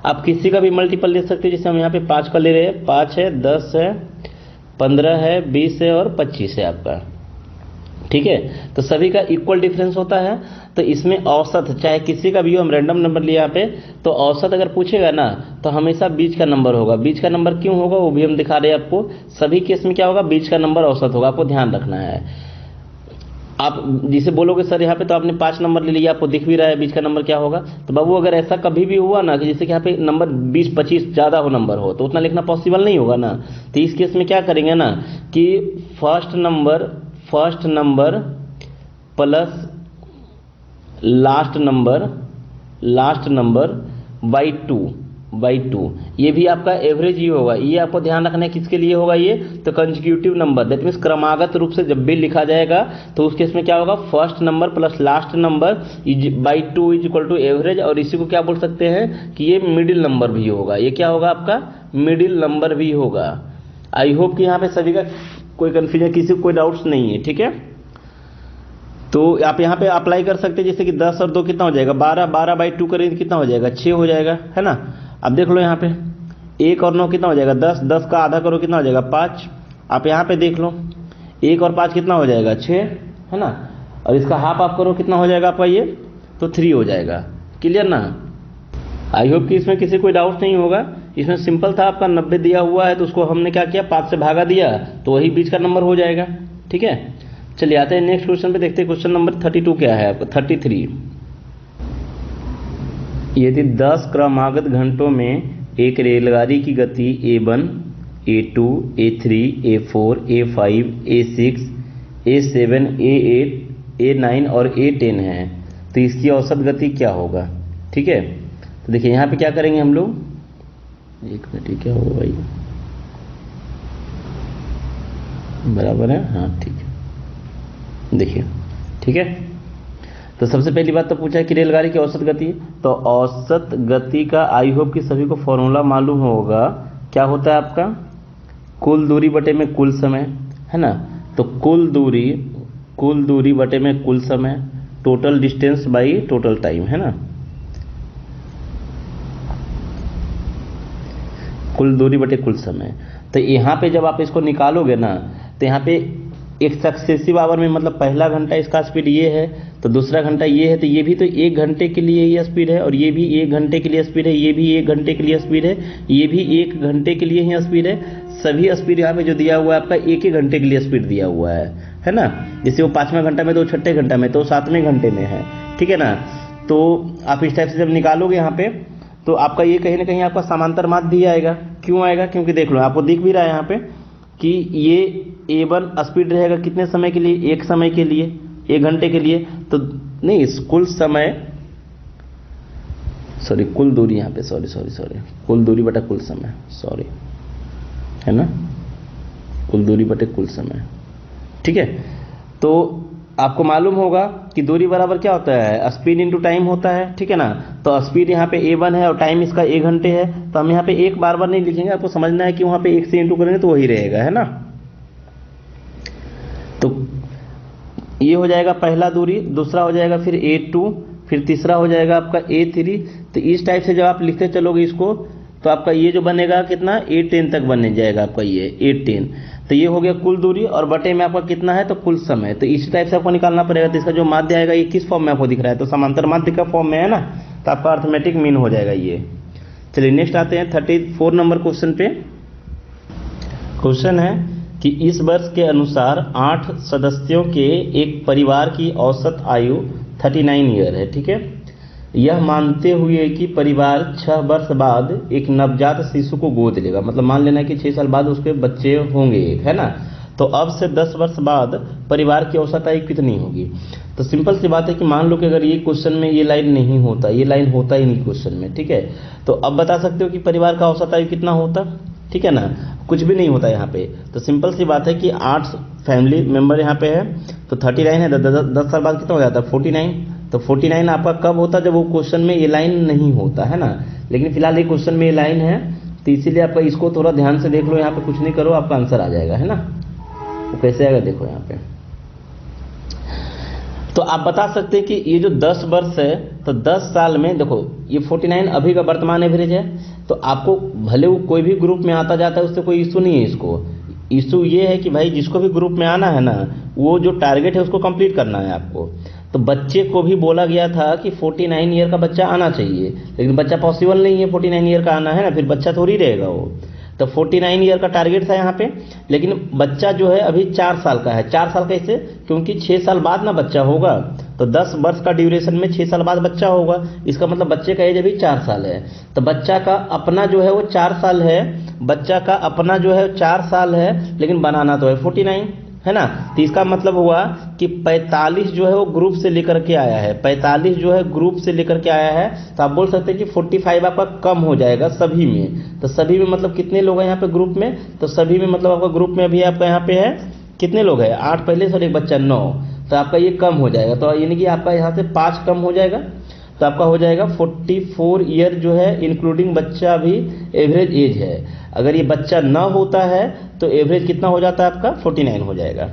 आप किसी का भी मल्टीपल ले सकते हैं, जैसे हम यहाँ पे 5 का ले रहे हैं, 5 है, 10 है, 15 है, 20 है और 25 है आपका, ठीक है। तो सभी का इक्वल डिफरेंस होता है। तो इसमें औसत चाहे किसी का भी हो, हम रैंडम नंबर लिया यहाँ पे, तो औसत अगर पूछेगा ना तो हमेशा बीच का नंबर होगा। बीच का नंबर क्यों होगा वो भी हम दिखा रहे हैं आपको। सभी केस में क्या होगा, बीच का नंबर औसत होगा, आपको ध्यान रखना है। आप जिसे बोलोगे सर यहाँ पे तो आपने 5 नंबर ले लिया, आपको दिख भी रहा है बीच का नंबर क्या होगा, तो बाबू अगर ऐसा कभी भी हुआ ना कि जैसे कि यहाँ पे नंबर 20-25 ज़्यादा हो नंबर हो, तो उतना लिखना पॉसिबल नहीं होगा ना। तो इस केस में क्या करेंगे ना कि first number plus last number by two, ये भी आपका एवरेज ही होगा। ये आपको ध्यान रखना है किसके लिए होगा ये, तो कंसेक्यूटिव नंबर, दैट मीन्स क्रमागत रूप से जब भी लिखा जाएगा तो उस केस में क्या होगा, first number plus last number by 2 is equal to average. और इसी को क्या बोल सकते हैं कि ये मिडिल नंबर भी होगा। ये क्या होगा आपका, मिडिल नंबर भी होगा। आई होप कि यहाँ पे सभी का कोई कंफ्यूजन, किसी को कोई डाउट्स नहीं है, ठीक है। तो आप यहाँ पे अप्लाई कर सकते हैं, जैसे कि 10 और 2 कितना हो जाएगा, 12 बाई 2 करेंगे कितना हो जाएगा, 6 हो जाएगा, है ना। अब देख लो यहाँ पे 1 और 9 कितना हो जाएगा, 10 का आधा करो कितना हो जाएगा, 5। आप यहाँ पे देख लो 1 और 5 कितना हो जाएगा, 6, है ना। और इसका हाफ आप करो कितना हो जाएगा आपका ये, तो 3 हो जाएगा। क्लियर ना। आई होप कि इसमें किसी कोई डाउट नहीं होगा। इसमें सिंपल था, आपका 90 दिया हुआ है तो उसको हमने क्या किया, 5 से भागा दिया तो वही बीच का नंबर हो जाएगा, ठीक है। चलिए आते हैं नेक्स्ट क्वेश्चन पे, देखते हैं क्वेश्चन नंबर 32 क्या है आपका। 33, यदि 10 क्रमागत घंटों में एक रेलगाड़ी की गति A1, A2, A3, A4, A5, A6, A7, A8, A9 और A10 है, तो इसकी औसत गति क्या होगा, ठीक है। तो देखिए यहाँ पे क्या करेंगे हम लोग, एक मिनट, क्या होगा भाई, बराबर है, हाँ ठीक है। देखिए ठीक है, तो सबसे पहली बात तो पूछा है कि रेलगाड़ी की औसत गति, तो औसत गति का आई होप कि सभी को फॉर्मूला मालूम होगा। क्या होता है आपका, कुल दूरी बटे में कुल समय, है ना। तो कुल दूरी बटे में कुल समय, total distance by total time, है ना। कुल दूरी बटे कुल समय। तो यहाँ पे जब आप इसको निकालोगे ना तो यहाँ पे एक सक्सेसिव आवर में मतलब पहला घंटा इसका स्पीड ये है, तो दूसरा घंटा ये है, तो ये भी तो 1 घंटे के लिए ये स्पीड है, और ये भी 1 घंटे के लिए स्पीड है, ये भी 1 घंटे के लिए स्पीड है, ये भी 1 घंटे के लिए ही स्पीड है। सभी स्पीड यहाँ पे जो दिया हुआ है आपका 1 घंटे के लिए स्पीड दिया हुआ है ना। जैसे वो 5वां घंटा में, तो 6ठे घंटा में, तो 7वें घंटे में है, ठीक है ना। तो आप इस टाइप से जब निकालोगे यहाँ पे, तो आपका ये कहीं ना कहीं आपका समांतर माध्य भी आएगा। क्यों आएगा? क्योंकि देख लो आपको दिख भी रहा है यहाँ पे कि ये A1 स्पीड रहेगा कितने समय के लिए? 1 समय के लिए, 1 घंटे के लिए। तो नहीं, कुल समय, सॉरी कुल दूरी यहाँ पे, सॉरी कुल दूरी बटा कुल समय, सॉरी, है ना, कुल दूरी बटे कुल समय, ठीक है। तो आपको मालूम होगा कि दूरी बराबर क्या होता है? स्पीड इंटू टाइम होता है, ठीक है ना। तो स्पीड यहाँ पे A1 है और टाइम इसका 1 घंटे है, तो हम यहाँ पे 1 बार बार नहीं लिखेंगे, आपको समझना है कि वहाँ पे 1 से इंटू करेंगे तो वही रहेगा, है ना। तो ये हो जाएगा पहला दूरी, दूसरा हो जाएगा फिर A2, फिर तीसरा हो जाएगा आपका A3। तो इस टाइप से जब आप लिखते चलोगे इसको, तो आपका ये जो बनेगा कितना? A10 तक बनने जाएगा आपका ये A10। तो ये हो गया कुल दूरी, और बटे में आपका कितना है? तो कुल समय। तो इसी टाइप से आपको निकालना पड़ेगा। तो इसका जो माध्य आएगा ये किस फॉर्म में आपको दिख रहा है? तो समांतर माध्य का फॉर्म में है ना, तो आपका अर्थमेटिक मीन हो जाएगा ये। चलिए नेक्स्ट आते हैं 34 नंबर क्वेश्चन पे। क्वेश्चन है कि इस वर्ष के अनुसार 8 सदस्यों के एक परिवार की औसत आयु 39 ईयर है, ठीक है। यह मानते हुए कि परिवार 6 वर्ष बाद एक नवजात शिशु को गोद लेगा, मतलब मान लेना कि 6 साल बाद उसके बच्चे होंगे, है ना। तो अब से 10 वर्ष बाद परिवार की औसत आयु कितनी होगी? तो सिंपल सी बात है कि मान लो कि अगर ये क्वेश्चन में ये लाइन नहीं होता, ये लाइन होता ही नहीं क्वेश्चन में, ठीक है, तो अब बता सकते हो कि परिवार का औसत आयु कितना होता, ठीक है ना। कुछ भी नहीं होता यहाँ पे। तो सिंपल सी बात है कि 8 फैमिली मेंबर यहाँ पे है, तो 39 है, 10 साल बाद कितना हो जाता है? 49। तो 49 आपका कब होता? जब वो क्वेश्चन में ये लाइन नहीं होता, है ना। लेकिन फिलहाल ये क्वेश्चन में ये लाइन है, तो इसीलिए आपका इसको थोड़ा ध्यान से देख लो, यहाँ पे कुछ नहीं करो, आपका आंसर आ जाएगा, है ना। वो कैसे आएगा देखो यहाँ पे। तो आप बता सकते हैं कि ये जो 10 वर्ष है, तो 10 साल में देखो ये 49 अभी का वर्तमान एवरेज है। तो आपको भले वो कोई भी ग्रुप में आता जाता है, उससे कोई इशू नहीं है। इसको इशू ये है कि भाई जिसको भी ग्रुप में आना है ना, वो जो टारगेट है उसको कंप्लीट करना है आपको। तो बच्चे को भी बोला गया था कि 49 ईयर का बच्चा आना चाहिए, लेकिन बच्चा पॉसिबल नहीं है 49 ईयर का आना, है ना, फिर बच्चा थोड़ी रहेगा वो। तो 49 ईयर का टारगेट था यहाँ पे, लेकिन बच्चा जो है अभी 4 साल का है। 4 साल कैसे? क्योंकि 6 साल बाद ना बच्चा होगा, तो 10 वर्ष का ड्यूरेशन में 6 साल बाद बच्चा होगा। इसका मतलब बच्चे का एज अभी 4 साल है। तो बच्चा का अपना जो है वो 4 साल है, बच्चा का अपना जो है 4 साल है, लेकिन बनाना तो है 49, है ना। तो इसका मतलब हुआ कि 45 जो है वो ग्रुप से लेकर के आया है, 45 जो है ग्रुप से लेकर के आया है। तो आप बोल सकते हैं कि 45 आपका कम हो जाएगा सभी में। तो सभी में मतलब कितने लोग हैं यहाँ पे ग्रुप में? तो सभी में मतलब आपका ग्रुप में अभी आपका यहाँ पे है कितने लोग हैं? 8 पहले से और एक बच्चा 9। तो आपका ये कम हो जाएगा, तो यानी कि आपका यहाँ से 5 कम हो जाएगा। तो आपका हो जाएगा 44 ईयर जो है इंक्लूडिंग बच्चा भी एवरेज एज है। अगर ये बच्चा न होता है तो एवरेज कितना हो जाता है आपका? 49 हो जाएगा।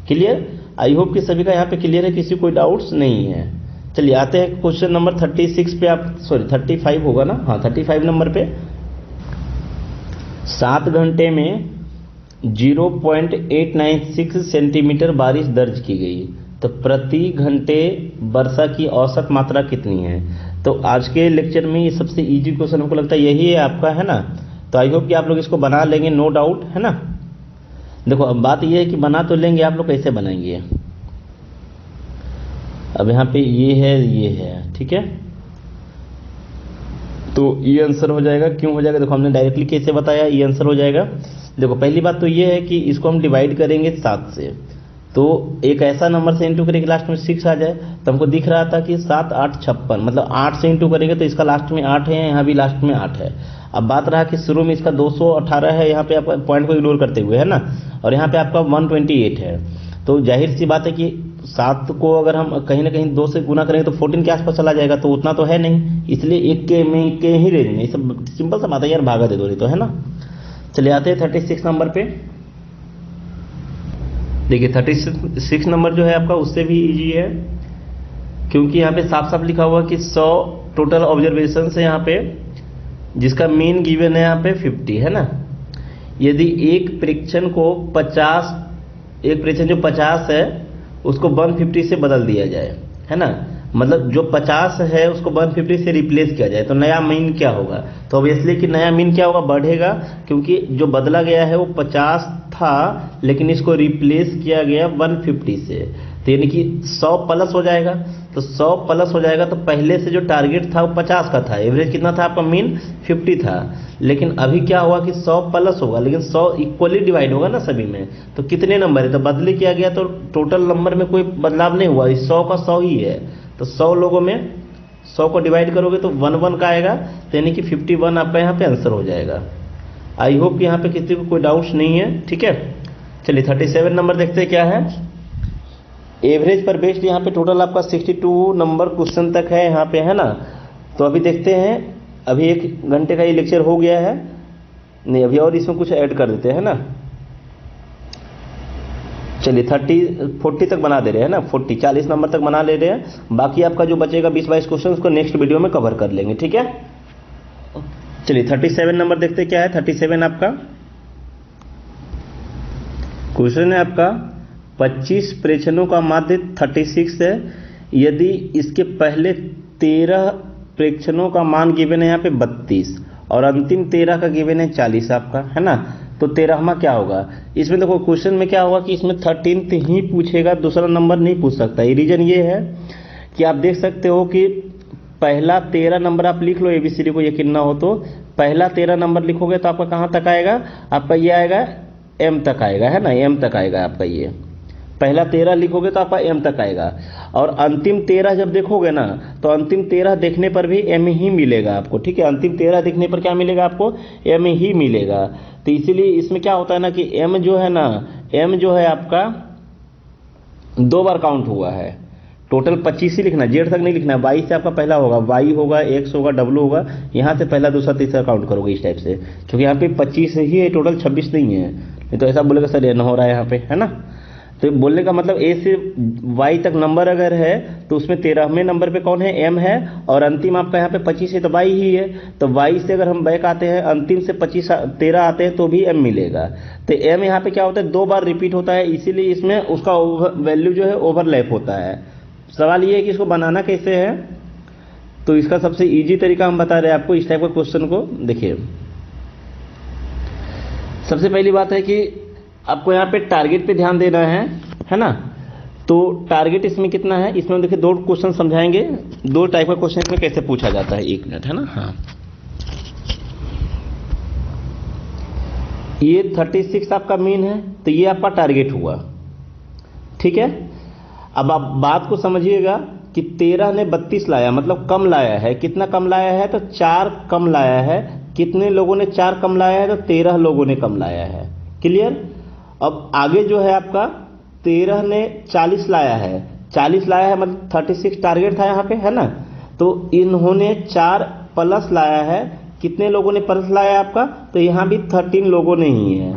क्लियर? आई होप कि सभी का यहाँ पे क्लियर है, किसी कोई डाउट्स नहीं है। चलिए आते हैं क्वेश्चन नंबर 36 पे। आप सॉरी 35 होगा ना, हाँ 35 नंबर पे। 7 घंटे में 0.896 सेंटीमीटर बारिश दर्ज की गई, तो प्रति घंटे वर्षा की औसत मात्रा कितनी है? तो आज के लेक्चर में ये सबसे इजी क्वेश्चन हमको लगता है यही है आपका, है ना। तो आई होप कि आप लोग इसको बना लेंगे, नो डाउट, है ना। देखो अब बात ये है कि बना तो लेंगे, आप लोग कैसे बनाएंगे? अब यहाँ पे ये है, ठीक है। तो ये आंसर हो जाएगा। क्यों हो जाएगा? देखो हमने डायरेक्टली कैसे बताया, ये आंसर हो जाएगा। देखो पहली बात तो ये है कि इसको हम डिवाइड करेंगे 7 से, तो एक ऐसा नंबर से इंटू करेंगे लास्ट में 6 आ जाए। तो हमको दिख रहा था कि 7 8 56, मतलब 8 से इंटू करेंगे तो इसका लास्ट में 8 है, यहाँ भी लास्ट में 8 है। अब बात रहा कि शुरू में इसका 218 है, यहाँ पे आप पॉइंट को इग्नोर करते हुए, है ना, और यहाँ पे आपका 128 है। तो जाहिर सी बात है कि 7 को अगर हम कहीं ना कहीं 2 से गुना करेंगे तो 14 के आसपास चला जाएगा, तो उतना तो है नहीं, इसलिए एक के ही रेंज में। सब सिंपल सा बात है यार, भागा दे दो नहीं तो, है ना। चलिए आते हैं 36 नंबर पे। देखिए 36 नंबर जो है आपका उससे भी इजी है, क्योंकि यहाँ पे साफ साफ लिखा हुआ कि 100 टोटल ऑब्जर्वेशन है यहाँ पे, जिसका मीन गिवन है यहाँ पे 50, है ना। यदि एक परीक्षण को 50 एक प्रेक्षण जो 50 है उसको 150 से बदल दिया जाए, है ना, मतलब जो 50 है उसको 150 से रिप्लेस किया जाए, तो नया मीन क्या होगा? तो ऑब्वियसली कि नया मीन क्या होगा? बढ़ेगा, क्योंकि जो बदला गया है वो 50 था लेकिन इसको रिप्लेस किया गया 150 से, तो यानी कि 100 प्लस हो जाएगा। तो 100 प्लस हो जाएगा तो पहले से जो टारगेट था वो 50 का था, एवरेज कितना था आपका? मीन 50 था, लेकिन अभी क्या हुआ कि 100 प्लस होगा, लेकिन 100 इक्वली डिवाइड होगा ना सभी में, तो कितने नंबर है? तो बदले किया गया तो टोटल नंबर में कोई बदलाव नहीं हुआ, 100 का 100 ही है। तो 100 लोगों में 100 को डिवाइड करोगे तो 1 का आएगा, तो यानी कि 51 आपका यहाँ पे आंसर हो जाएगा। आई होप कि यहाँ पे किसी को कोई डाउट्स नहीं है, ठीक है। चलिए 37 नंबर देखते हैं क्या है। एवरेज पर बेस्ड यहाँ पे टोटल आपका 62 नंबर क्वेश्चन तक है यहाँ पे, है ना। तो अभी देखते हैं, अभी 1 घंटे का ये लेक्चर हो गया है, नहीं अभी और इसमें कुछ ऐड कर देते हैं ना। चलिए 40 तक बना दे रहे हैं ना, 40 नंबर तक बना ले रहे हैं, बाकी आपका जो बचेगा 20-22 क्वेश्चन उसको नेक्स्ट वीडियो में कवर कर लेंगे, ठीक है। चलिए 37 नंबर देखते हैं क्या है। 37 आपका क्वेश्चन है आपका 25 प्रेक्षणों का माध्य 36 है, यदि इसके पहले 13 प्रेक्षणों का मान गिवन है यहाँ पे 32 और अंतिम 13 का गिवन है 40 आपका, है ना। तो 13वां क्या होगा? इसमें देखो क्वेश्चन में क्या होगा कि इसमें 13th ही पूछेगा, दूसरा नंबर नहीं पूछ सकता। ये रीजन ये है कि आप देख सकते हो कि पहला 13 नंबर आप लिख लो, एबीसीडी को यकीन ना हो तो पहला 13 नंबर लिखोगे तो आपका कहाँ तक आएगा? आपका ये आएगा एम तक आएगा, है ना, एम तक आएगा आपका। ये पहला 13 लिखोगे तो आपका एम तक आएगा, और अंतिम 13 जब देखोगे ना तो अंतिम 13 देखने पर भी एम ही मिलेगा आपको, ठीक है। अंतिम 13 देखने पर क्या मिलेगा आपको? एम ही मिलेगा। तो इसीलिए इसमें क्या होता है ना कि एम जो है ना, एम जो है आपका 2 बार काउंट हुआ है। टोटल 25 ही लिखना, जेड तक नहीं लिखना है। वाई से आपका पहला होगा, वाई होगा, एक्स होगा, डब्ल्यू होगा, यहाँ से पहला दूसरा तीसरा काउंट करोगे इस टाइप से, क्योंकि यहाँ पे 25 ही है टोटल, 26 नहीं है। नहीं तो ऐसा बोलेगा सर ये न हो रहा है यहाँ पे, है ना। तो बोलने का मतलब ए से वाई तक नंबर अगर है तो उसमें 13वें नंबर पे कौन है? एम है, और अंतिम आपका यहाँ पे 25 है तो वाई ही है। तो वाई से अगर हम बैक आते हैं, अंतिम से 13 आते हैं तो भी एम मिलेगा। तो एम यहाँ पे क्या होता है? 2 बार रिपीट होता है, इसीलिए इसमें उसका वैल्यू जो है ओवरलैप होता है। सवाल ये है कि इसको बनाना कैसे है, तो इसका सबसे ईजी तरीका हम बता रहे हैं आपको। इस टाइप का क्वेश्चन को देखिए, सबसे पहली बात है कि आपको यहाँ पे टारगेट पे ध्यान देना है ना। तो टारगेट इसमें कितना है? इसमें देखिए 2 क्वेश्चन समझाएंगे, 2 टाइप का क्वेश्चन इसमें कैसे पूछा जाता है। 1 मिनट, है ना। हाँ, ये 36 आपका मीन है, तो ये आपका टारगेट हुआ, ठीक है। अब आप बात को समझिएगा कि 13 ने 32 लाया, मतलब कम लाया है। कितना कम लाया है? तो 4 कम लाया है। कितने लोगों ने 4 कम लाया है? तो 13 लोगों ने कम लाया है। क्लियर। अब आगे जो है आपका 13 ने 40 लाया है, 40 लाया है मतलब 36 टारगेट था यहाँ पे, है ना। तो इन्होंने 4 प्लस लाया है। कितने लोगों ने प्लस लाया आपका? तो यहाँ भी 13 लोगों ने ही है।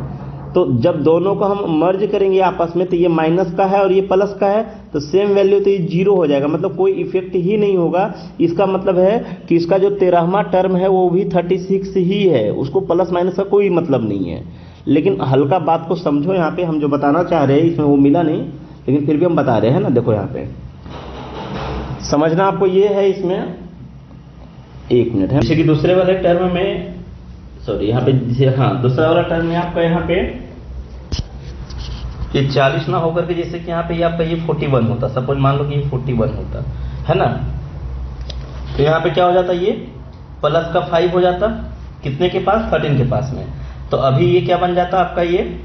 तो जब दोनों को हम मर्ज करेंगे आपस में, तो ये माइनस का है और ये प्लस का है, तो सेम वैल्यू, तो ये 0 हो जाएगा, मतलब कोई इफेक्ट ही नहीं होगा। इसका मतलब है कि इसका जो 13वां टर्म है वो भी 36 ही है, उसको प्लस माइनस का कोई मतलब नहीं है। लेकिन हल्का बात को समझो, यहाँ पे हम जो बताना चाह रहे हैं इसमें वो मिला नहीं, लेकिन फिर भी हम बता रहे हैं ना। देखो यहाँ पे समझना आपको ये है, इसमें 1 मिनट है, जैसे कि दूसरे वाले टर्म में, सॉरी यहाँ पे, हाँ दूसरा वाला टर्म में आपका यहाँ पे ये 40 ना होकर के जैसे कि यहाँ पे आपका ये 41 होता, सपोज मान लो कि ये 41 होता, है ना। तो यहाँ पे क्या हो जाता? ये प्लस का 5 हो जाता, कितने के पास? 13 के पास में। तो अभी ये क्या बन जाता आपका? ये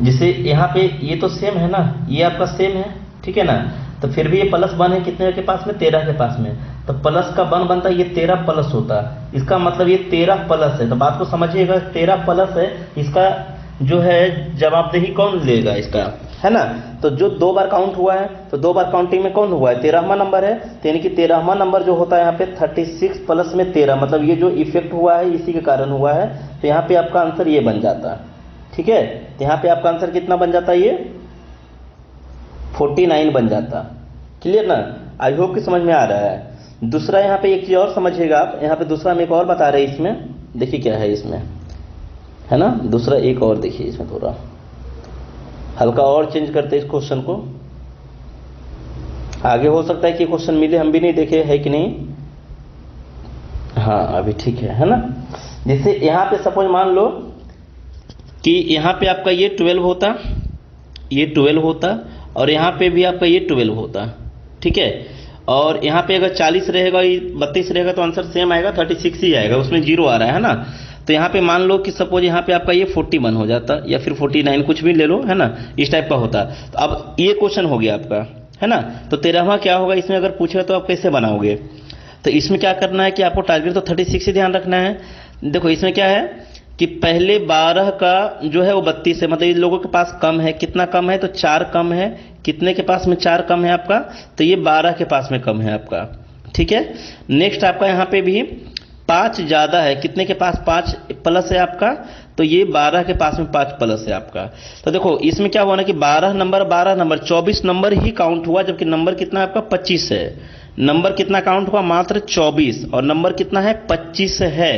जिसे यहाँ पे ये तो सेम है ना, ये आपका सेम है, ठीक है ना। तो फिर भी ये +1 है, कितने के पास में? 13 के पास में। तो प्लस का 1 बनता है, ये 13 प्लस होता, इसका मतलब ये 13 प्लस है। तो बात को समझिएगा, 13 प्लस है, इसका जो है जवाबदेही कौन लेगा इसका, है ना। तो जो 2 बार काउंट हुआ है, तो 2 बार काउंटिंग में कौन हुआ है? 13वां नंबर है, तो यानी कि 13वां नंबर जो होता है यहाँ पे 36 प्लस में 13, मतलब ये जो इफेक्ट हुआ है इसी के कारण हुआ है। तो यहाँ पे आपका आंसर ये बन जाता, ठीक है। तो यहाँ पे आपका आंसर कितना बन जाता? ये 49 बन जाता। क्लियर ना। आई होप कि समझ में आ रहा है। दूसरा यहाँ पे एक चीज और समझिएगा आप, यहाँ पे दूसरा हम एक और बता रहे हैं इसमें, देखिए क्या है इसमें, है ना। दूसरा एक और देखिए इसमें थोड़ा, हल्का और चेंज करते इस क्वेश्चन को, आगे हो सकता है कि क्वेश्चन मिले, हम भी नहीं देखे, है कि नहीं। हाँ अभी ठीक है ना। जैसे यहां पे सपोज मान लो कि यहां पे आपका ये 12 होता, ये 12 होता, और यहां पे भी आपका ये 12 होता, ठीक है। और यहां पे अगर 40 रहेगा, ये 32 रहेगा, तो आंसर सेम आएगा, 36 ही आएगा, उसमें 0 आ रहा है ना। तो यहाँ पे मान लो कि सपोज यहाँ पे आपका ये 41 हो जाता, या फिर 49, कुछ भी ले लो, है ना, इस टाइप का होता। तो अब ये क्वेश्चन हो गया आपका, है ना। तो 13वां क्या होगा इसमें अगर पूछेगा तो आप कैसे बनाओगे। तो इसमें क्या करना है कि आपको टारगेट तो 36 ही ध्यान रखना है। देखो इसमें क्या है कि पहले 12 का जो है वो 32 है, मतलब इन लोगों के पास कम है, कितना कम है, तो 4 कम है। कितने के पास में 4 कम है आपका, तो ये 12 के पास में कम है आपका, ठीक है। नेक्स्ट आपका यहाँ पे भी 5 ज्यादा है, कितने के पास 5 प्लस है आपका, तो ये 12 के पास में 5 प्लस है आपका। तो देखो इसमें क्या हुआ ना कि 12 नंबर 24 नंबर ही काउंट हुआ, जबकि नंबर कितना आपका 25 है। नंबर कितना काउंट हुआ, मात्र 24, और नंबर कितना है 25 है।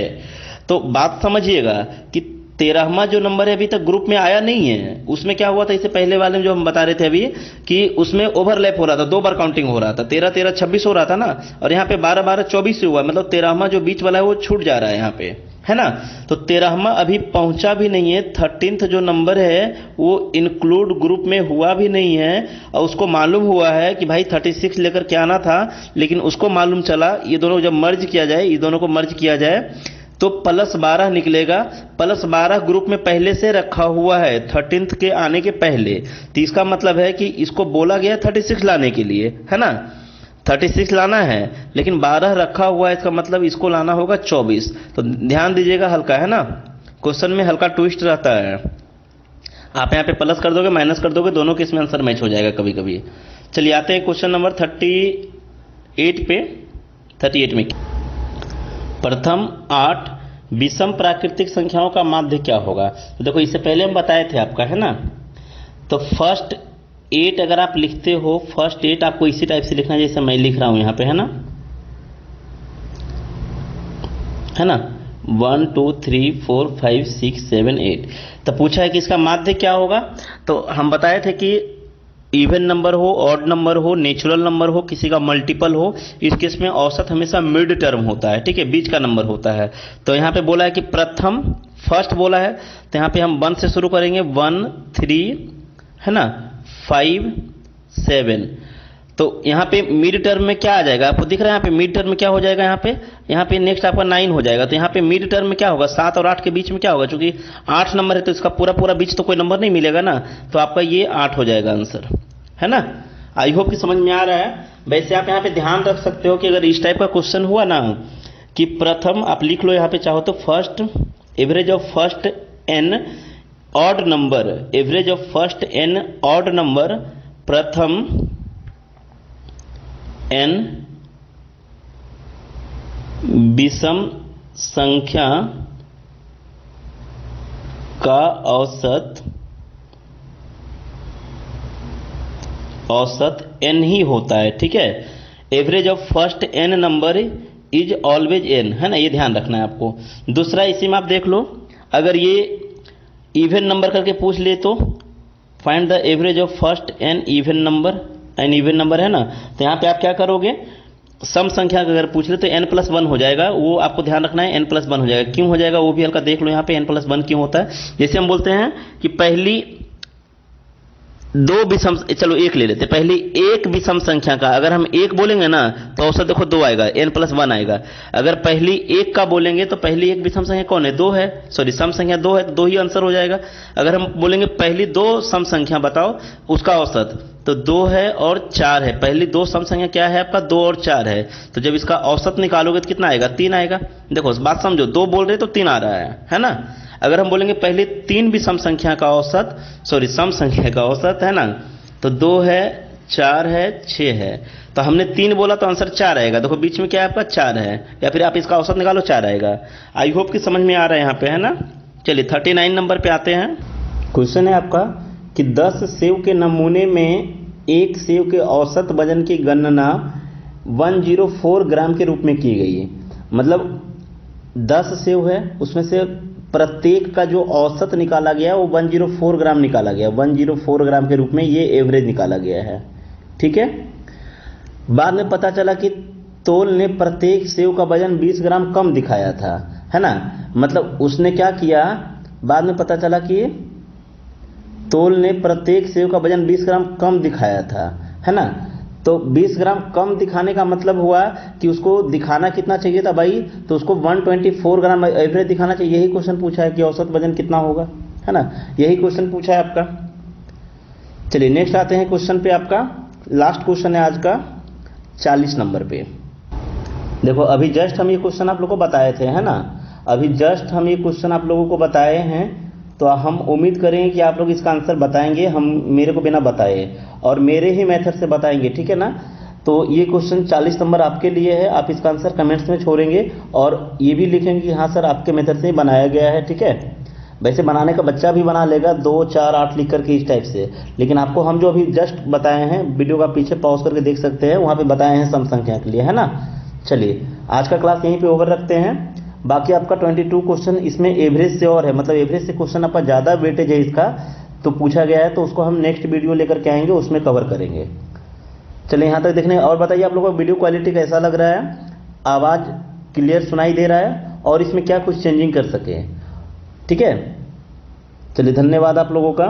तो बात समझिएगा कि 13वां जो नंबर है अभी तक ग्रुप में आया नहीं है। उसमें क्या हुआ था, इससे पहले वाले में जो हम बता रहे थे अभी कि उसमें ओवरलैप हो रहा था, 2 बार काउंटिंग हो रहा था, 13 13 26 हो रहा था ना, और यहाँ पे 12 12 24 से हुआ, मतलब 13वां जो बीच वाला है वो छूट जा रहा है यहाँ पे, है ना। तो 13वां अभी पहुंचा भी नहीं है, 13th जो नंबर है वो इंक्लूड ग्रुप में हुआ भी नहीं है, और उसको मालूम हुआ है कि भाई 36 लेकर के आना था, लेकिन उसको मालूम चला ये दोनों जब मर्ज किया जाए, ये दोनों को मर्ज किया जाए तो +12 निकलेगा। +12 ग्रुप में पहले से रखा हुआ है 13th के आने के पहले, तो इसका मतलब है कि इसको बोला गया 36 लाने के लिए, है ना, 36 लाना है, लेकिन 12 रखा हुआ है, इसका मतलब इसको लाना होगा 24। तो ध्यान दीजिएगा, हल्का है ना, क्वेश्चन में हल्का ट्विस्ट रहता है। आप यहाँ पे प्लस कर दोगे, माइनस कर दोगे, दोनों के इसमें आंसर मैच हो जाएगा कभी कभी। चलिए आते हैं क्वेश्चन नंबर 38 पे। 38 में प्रथम 8 विषम प्राकृतिक संख्याओं का माध्य क्या होगा। तो देखो इससे पहले हम बताए थे आपका, है ना। तो फर्स्ट 8 अगर आप लिखते हो, फर्स्ट 8 आपको इसी टाइप से लिखना है जैसे मैं लिख रहा हूं यहाँ पे, है ना, 1 2 3 4 5 6 7 8। तो पूछा है कि इसका माध्य क्या होगा। तो हम बताए थे कि इवन नंबर हो, ऑड नंबर हो, नेचुरल नंबर हो, किसी का मल्टीपल हो, इस केस में औसत हमेशा मिड टर्म होता है, ठीक है, बीच का नंबर होता है। तो यहाँ पे बोला है कि प्रथम, फर्स्ट बोला है, तो यहाँ पे हम 1 से शुरू करेंगे, 1 3, है ना, 5 7। तो यहाँ पे मिड टर्म में क्या आ जाएगा, आपको दिख रहा है यहाँ पे मिड टर्म में क्या हो जाएगा, यहाँ पे नेक्स्ट आपका 9 हो जाएगा। तो यहाँ पे मिड टर्म में क्या होगा, 7 और 8 के बीच में क्या होगा, क्योंकि 8 नंबर है तो इसका पूरा पूरा बीच तो कोई नंबर नहीं मिलेगा ना, तो आपका ये 8 हो जाएगा आंसर, है ना। आई होप कि समझ में आ रहा है। वैसे आप यहाँ पे ध्यान रख सकते हो कि अगर इस टाइप का क्वेश्चन हुआ ना कि प्रथम, आप लिख लो यहाँ पे चाहो तो first, average of first n odd number, average of first n odd number, प्रथम n विषम संख्या का औसत n ही होता है, ठीक है। Average of first n number is always n, है ना, ये ध्यान रखना है आपको। दूसरा इसी में आप देख लो, अगर ये इवन नंबर करके पूछ ले तो find the average of first n even number, n even number है ना, तो यहाँ पे आप क्या करोगे, सम संख्या अगर पूछ ले तो n+1 हो जाएगा, वो आपको ध्यान रखना है, n+1 हो जाएगा। क्यों हो जाएगा वो भी हल्का देख लो, यहाँ पे n+1 क्यों होता है। जैसे हम बोलते हैं कि पहली 2 विषम, चलो 1 ले लेते, पहली 1 विषम संख्या का अगर हम 1 बोलेंगे ना तो औसत देखो 2 आएगा, n+1 आएगा। अगर पहली 1 का बोलेंगे तो पहली 1 विषम संख्या कौन है, 2 है, सॉरी सम संख्या 2 है, तो 2 ही आंसर हो जाएगा। अगर हम बोलेंगे पहली 2 सम संख्या बताओ उसका औसत, तो 2 है और 4 है, पहली 2 सम संख्या क्या है आपका, 2 और 4 है, तो जब इसका औसत निकालोगे तो कितना आएगा, 3 आएगा। देखो बात समझो, 2 बोल रहे तो 3 आ रहा है ना। अगर हम बोलेंगे पहले 3 भी सम संख्या का औसत, सॉरी सम संख्या का औसत, है ना, तो 2 है, 4 है, 6 है, तो हमने 3 बोला तो आंसर 4 आएगा। देखो बीच में क्या है आपका 4 है, या फिर आप इसका औसत निकालो 4 आएगा। आई होप कि समझ में आ रहा है यहाँ पे, है ना। चलिए 39 नंबर पे आते हैं। क्वेश्चन है आपका कि 10 सेव के नमूने में एक सेव के औसत वजन की गणना 104 ग्राम के रूप में की गई है। मतलब 10 सेव है, उसमें से प्रत्येक का जो औसत निकाला गया वो 104 ग्राम निकाला गया, 104 ग्राम के रूप में ये एवरेज निकाला गया है। ठीक है। बाद में पता चला कि तोल ने प्रत्येक सेव का वजन 20 ग्राम कम दिखाया था, है ना। मतलब उसने क्या किया, बाद में पता चला कि तोल ने प्रत्येक सेव का वजन 20 ग्राम कम दिखाया था, है ना। तो 20 ग्राम कम दिखाने का मतलब हुआ कि उसको दिखाना कितना चाहिए था भाई, तो उसको 124 ग्राम एवरेज दिखाना चाहिए। यही क्वेश्चन पूछा है कि औसत वजन कितना होगा, है ना, यही क्वेश्चन पूछा है आपका। चलिए नेक्स्ट आते हैं क्वेश्चन पे। आपका लास्ट क्वेश्चन है आज का 40 नंबर पे। देखो अभी जस्ट हम ये क्वेश्चन आप लोगों को बताए थे, है ना, अभी जस्ट हम ये क्वेश्चन आप लोगों को बताए हैं, तो हम उम्मीद करेंगे कि आप लोग इसका आंसर बताएंगे, हम मेरे को बिना बताए और मेरे ही मेथड से बताएंगे, ठीक है ना। तो ये क्वेश्चन 40 नंबर आपके लिए है, आप इसका आंसर कमेंट्स में छोड़ेंगे और ये भी लिखेंगे कि हाँ सर आपके मेथड से ही बनाया गया है, ठीक है। वैसे बनाने का बच्चा भी बना लेगा 2, 4, 8 लिख करके इस टाइप से, लेकिन आपको हम जो अभी जस्ट बताए हैं, वीडियो का पीछे पॉज करके देख सकते हैं, वहाँ पे बताए हैं सम संख्या के लिए, है ना। चलिए आज का क्लास यहीं पे ओवर रखते हैं। बाकी आपका 22 क्वेश्चन इसमें एवरेज से और है, मतलब एवरेज से क्वेश्चन आपका ज़्यादा वेटेज है इसका, तो पूछा गया है, तो उसको हम नेक्स्ट वीडियो लेकर के आएंगे, उसमें कवर करेंगे। चलिए यहाँ तक देखने और बताइए आप लोगों को वीडियो क्वालिटी कैसा लग रहा है, आवाज़ क्लियर सुनाई दे रहा है और इसमें क्या कुछ चेंजिंग कर सके, ठीक है। चलिए धन्यवाद आप लोगों का।